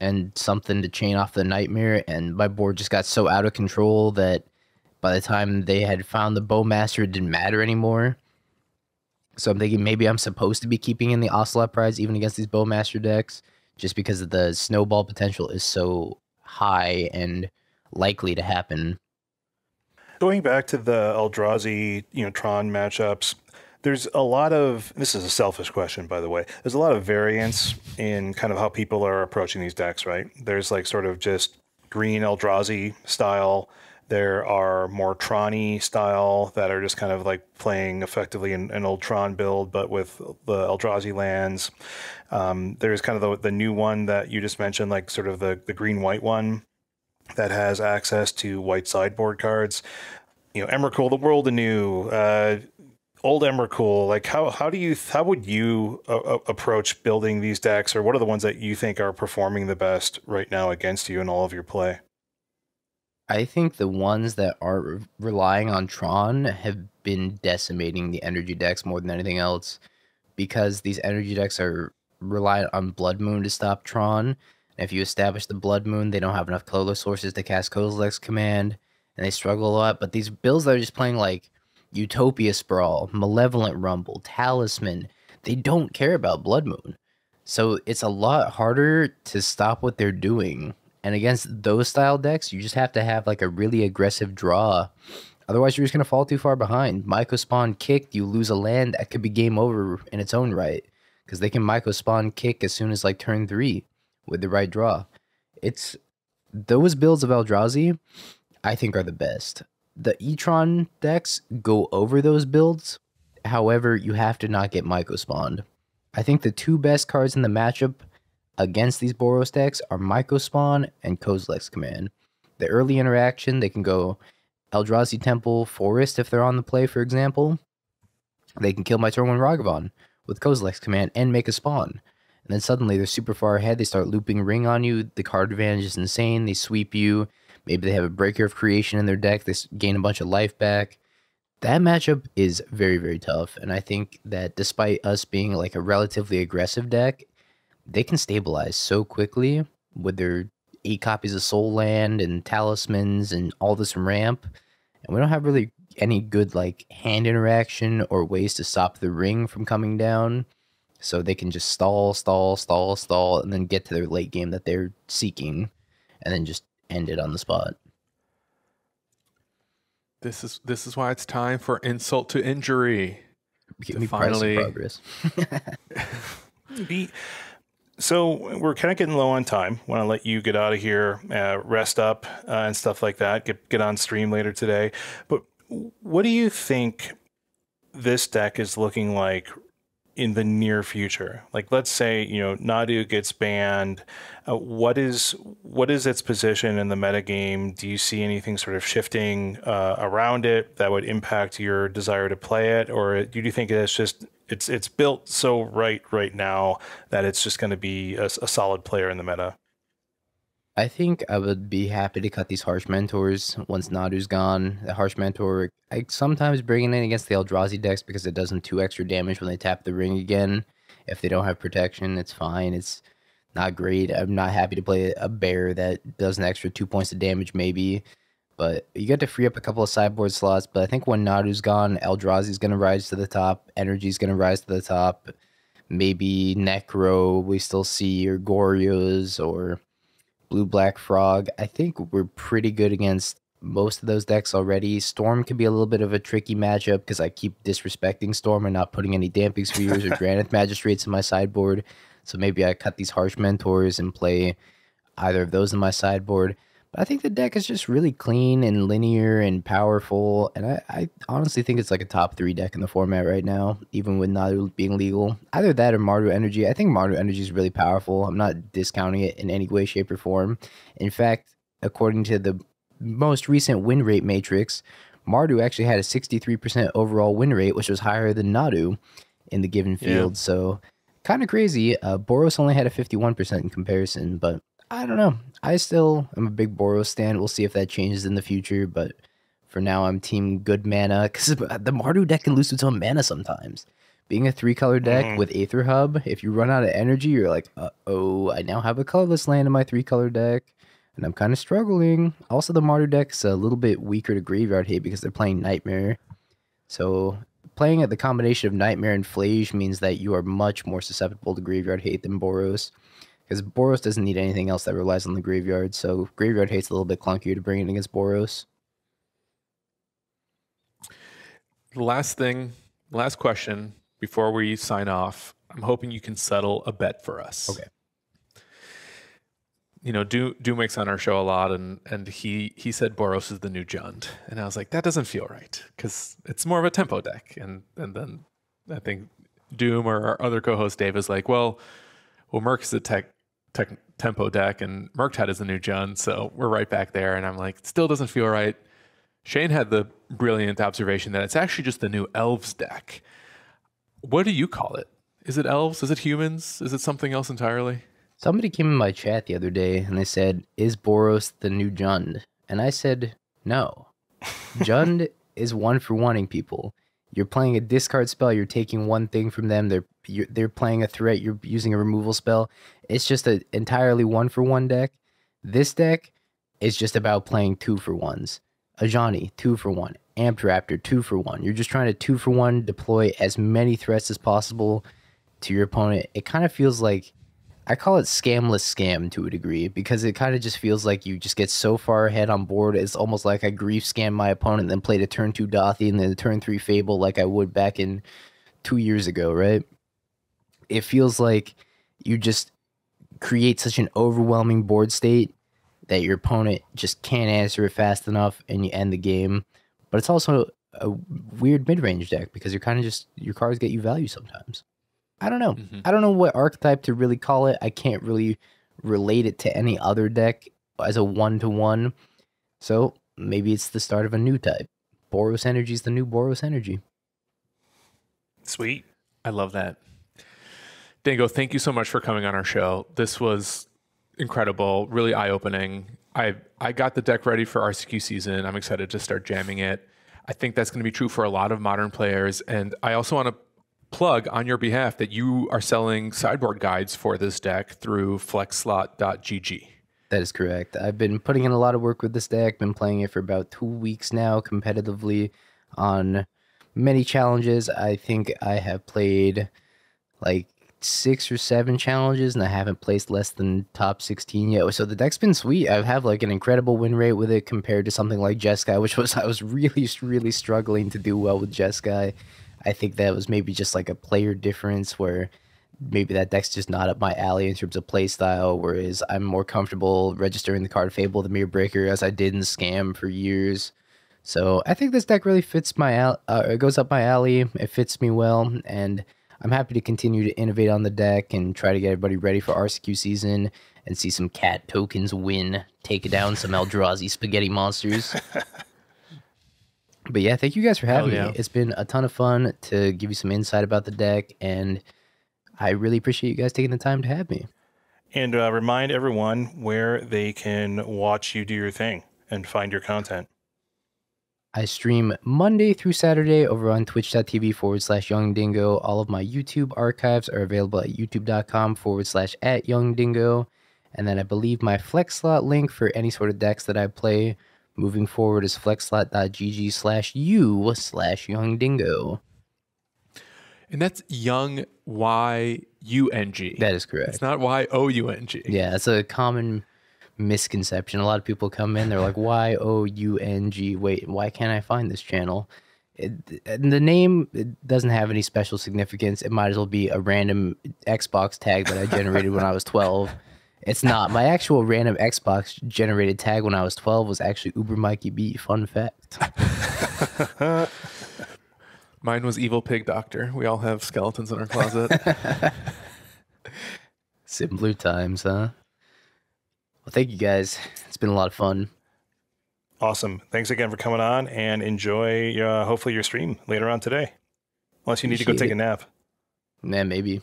and something to chain off the Nightmare. And my board just got so out of control that by the time they had found the Bowmaster, it didn't matter anymore. So I'm thinking maybe I'm supposed to be keeping in the Ocelot Prize even against these Bowmaster decks, just because of the snowball potential is so high and likely to happen. Going back to the Eldrazi, Tron matchups, There's a lot of, this is a selfish question, by the way. There's a lot of variance in kind of how people are approaching these decks, right? There's like sort of just green Eldrazi style. There are more Tron-y style that are just kind of like playing effectively an old Tron build, but with the Eldrazi lands. There's kind of the new one that you just mentioned, like sort of the green-white one that has access to white sideboard cards. You know, Emrakul, the world anew, old Emrakul. Like how would you approach building these decks, or what are the ones that you think are performing the best right now against you in all of your play? I think the ones that are relying on Tron have been decimating the energy decks more than anything else, because these energy decks are reliant on Blood Moon to stop Tron. And if you establish the Blood Moon, they don't have enough colorless sources to cast Kozilek's Command, and they struggle a lot. But these builds that are just playing like Utopia Sprawl, Malevolent Rumble, Talisman, they don't care about Blood Moon. So it's a lot harder to stop what they're doing. And against those style decks, you just have to have like a really aggressive draw. Otherwise, you're just going to fall too far behind. Myco Spawn kicked, you lose a land, that could be game over in its own right. Because they can Myco Spawn kick as soon as like turn 3 with the right draw. It's those builds of Eldrazi, I think, are the best. The E-Tron decks go over those builds. However, you have to not get Myco Spawned. I think the two best cards in the matchup against these Boros decks are Myco Spawn and Kozilek's Command. The early interaction, they can go Eldrazi Temple Forest if they're on the play, for example. They can kill my turn 1 Ragavan with Kozilek's Command and make a spawn. And then suddenly they're super far ahead, they start looping Ring on you, the card advantage is insane, they sweep you, maybe they have a Breaker of Creation in their deck, they gain a bunch of life back. That matchup is very, very tough, and I think that despite us being like a relatively aggressive deck, they can stabilize so quickly with their 8 copies of Soul Land and Talismans and all this ramp. And we don't have really any good like hand interaction or ways to stop the ring from coming down. So they can just stall, and then get to their late game that they're seeking, and then just end it on the spot. This is why it's time for insult to injury. Give me finally progress. So we're kind of getting low on time. Want to let you get out of here, rest up, and stuff like that. Get on stream later today. But what do you think this deck is looking like in the near future? Like, let's say, you know, Nadu gets banned. What is its position in the metagame? Do you see anything sort of shifting around it that would impact your desire to play it, or do you think it's just it's built so right now that it's just going to be a solid player in the meta? I think I would be happy to cut these Harsh Mentors once Nadu's gone. The Harsh Mentor, I sometimes bring it in against the Eldrazi decks because it does them 2 extra damage when they tap the ring again. If they don't have protection, it's fine. It's not great. I'm not happy to play a bear that does an extra 2 points of damage maybe. But you get to free up a couple of sideboard slots. But I think when Nadu's gone, Eldrazi's going to rise to the top. Energy's going to rise to the top. Maybe Necro we still see, or Goryo's, or Blue-Black Frog. I think we're pretty good against most of those decks already. Storm can be a little bit of a tricky matchup because I keep disrespecting Storm and not putting any Damping Spheres or Granite Magistrates in my sideboard. So maybe I cut these Harsh Mentors and play either of those in my sideboard. But I think the deck is just really clean and linear and powerful. And I honestly think it's like a top 3 deck in the format right now, even with Nadu being legal. Either that or Mardu Energy. I think Mardu Energy is really powerful. I'm not discounting it in any way, shape, or form. In fact, according to the most recent win rate matrix, Mardu actually had a 63% overall win rate, which was higher than Nadu in the given field. Yeah. So kind of crazy. Boros only had a 51% in comparison, but I don't know. I still am a big Boros stan. We'll see if that changes in the future, but for now I'm team good mana, because the Mardu deck can lose its own mana sometimes. Being a 3-color deck with Aether Hub, if you run out of energy, you're like, uh-oh, I now have a colorless land in my 3-color deck, and I'm kind of struggling. Also, the Mardu deck's a little bit weaker to graveyard hate because they're playing Nightmare. So playing at the combination of Nightmare and Flage means that you are much more susceptible to graveyard hate than Boros. Because Boros doesn't need anything else that relies on the graveyard, so graveyard hate's a little bit clunkier to bring in against Boros. The last thing last question before we sign off. I'm hoping you can settle a bet for us. Okay. You know, Do makes on our show a lot, and he said Boros is the new Jund, and I was like, that doesn't feel right because it's more of a tempo deck, and then I think Doom or our other co-host Dave is like, well, Merc is a tempo deck, and Murktide is the new Jund, so we're right back there, and I'm like, still doesn't feel right. Shane had the brilliant observation that it's actually just the new Elves deck. What do you call it? Is it Elves? Is it humans? Is it something else entirely? Somebody came in my chat the other day and they said, is Boros the new Jund? And I said, no. Jund is one for wanting people. You're playing a discard spell, you're taking one thing from them, they're playing a threat, you're using a removal spell. It's just an entirely one for one deck. This deck is just about playing 2 for 1s. Ajani, 2 for 1. Amped Raptor, 2 for 1. You're just trying to 2 for 1 deploy as many threats as possible to your opponent. It kind of feels like, I call it scamless scam to a degree, because it kind of just feels like you just get so far ahead on board. It's almost like I grief scam my opponent and then played a turn 2 Dothy and then a turn 3 Fable like I would back in 2 years ago, right? It feels like you just create such an overwhelming board state that your opponent just can't answer it fast enough and you end the game. But it's also a weird mid-range deck because you're kind of just, your cards get you value sometimes. I don't know. I don't know what archetype to really call it. I can't really relate it to any other deck as a 1-to-1. So maybe it's the start of a new type. Boros Energy is the new Boros Energy. Sweet. I love that. Dingo, thank you so much for coming on our show. This was incredible, really eye-opening. I got the deck ready for RCQ season. I'm excited to start jamming it. I think that's going to be true for a lot of modern players. And I also want to plug on your behalf that you are selling sideboard guides for this deck through flexslot.gg. That is correct. I've been putting in a lot of work with this deck, been playing it for about 2 weeks now competitively on many challenges. I think I have played like 6 or 7 challenges and I haven't placed less than top 16 yet. So the deck's been sweet. I have like an incredible win rate with it compared to something like Jeskai, which was, I was really struggling to do well with Jeskai. I think that was maybe just like a player difference where maybe that deck's just not up my alley in terms of play style, whereas I'm more comfortable registering the card Fable the Mirror Breaker as I did in Scam for years. So I think this deck really fits my it goes up my alley, it fits me well, and I'm happy to continue to innovate on the deck and try to get everybody ready for RCQ season and see some cat tokens win, take down some Eldrazi spaghetti monsters. But yeah, thank you guys for having me. It's been a ton of fun to give you some insight about the deck, and I really appreciate you guys taking the time to have me. And remind everyone where they can watch you do your thing and find your content. I stream Monday through Saturday over on twitch.tv/YungDingo. All of my YouTube archives are available at youtube.com/@YungDingo. And then I believe my Flex Slot link for any sort of decks that I play moving forward is flexslot.gg/u/YungDingo. And that's Young, Y-U-N-G. That is correct. It's not Y-O-U-N-G. Yeah, it's a common misconception. A lot of people come in, they're like, Y-O-U-N-G. Wait, why can't I find this channel? The name, it doesn't have any special significance. It might as well be a random Xbox tag that I generated when I was 12. It's not. My actual random Xbox generated tag when I was 12 was actually Uber Mikey B. Fun fact. Mine was Evil Pig Doctor. We all have skeletons in our closet. Simpler times, huh? Well, thank you guys. It's been a lot of fun. Awesome. Thanks again for coming on, and enjoy hopefully your stream later on today. Unless you need to go take a nap. Nah, maybe.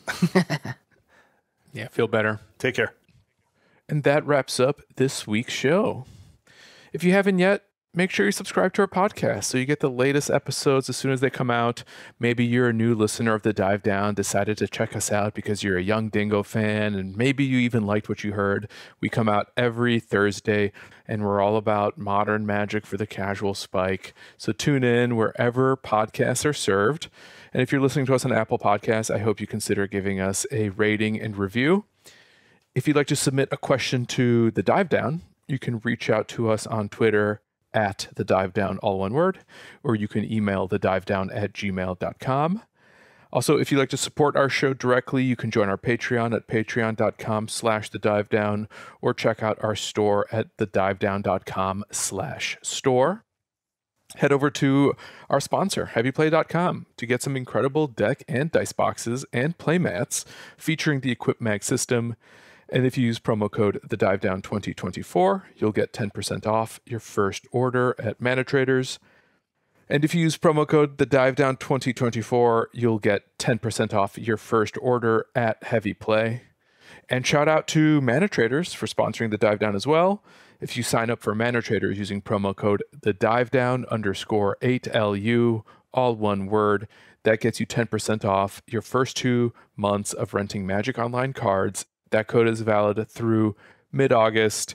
Yeah, feel better. Take care. And that wraps up this week's show. If you haven't yet, make sure you subscribe to our podcast so you get the latest episodes as soon as they come out. Maybe you're a new listener of The Dive Down, decided to check us out because you're a YungDingo fan, and maybe you even liked what you heard. We come out every Thursday, and we're all about modern magic for the casual spike. So tune in wherever podcasts are served. And if you're listening to us on Apple Podcasts, I hope you consider giving us a rating and review. If you'd like to submit a question to The Dive Down, you can reach out to us on Twitter at the dive down, all one word, or you can email thedivedown@gmail.com. Also, if you'd like to support our show directly, you can join our Patreon at patreon.com/thedivedown or check out our store at thedivedown.com/store. Head over to our sponsor, heavyplay.com, to get some incredible deck and dice boxes and playmats featuring the EquipMag system. And if you use promo code TheDiveDown2024, you'll get 10% off your first order at Mana Traders. And if you use promo code TheDiveDown2024, you'll get 10% off your first order at Heavy Play. And shout out to Mana Traders for sponsoring the Dive Down as well. If you sign up for Mana Traders using promo code TheDiveDown_8LU, all one word, that gets you 10% off your first 2 months of renting Magic Online cards. That code is valid through mid-August.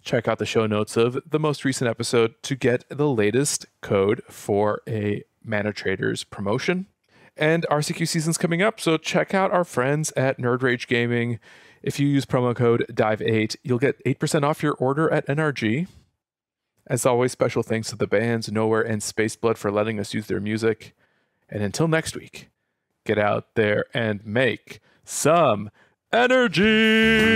Check out the show notes of the most recent episode to get the latest code for a Mana Traders promotion. And RCQ season's coming up, so check out our friends at Nerd Rage Gaming. If you use promo code DIVE8, you'll get 8% off your order at NRG. As always, special thanks to the bands Nowhere and Spaceblood for letting us use their music. And until next week, get out there and make some energy!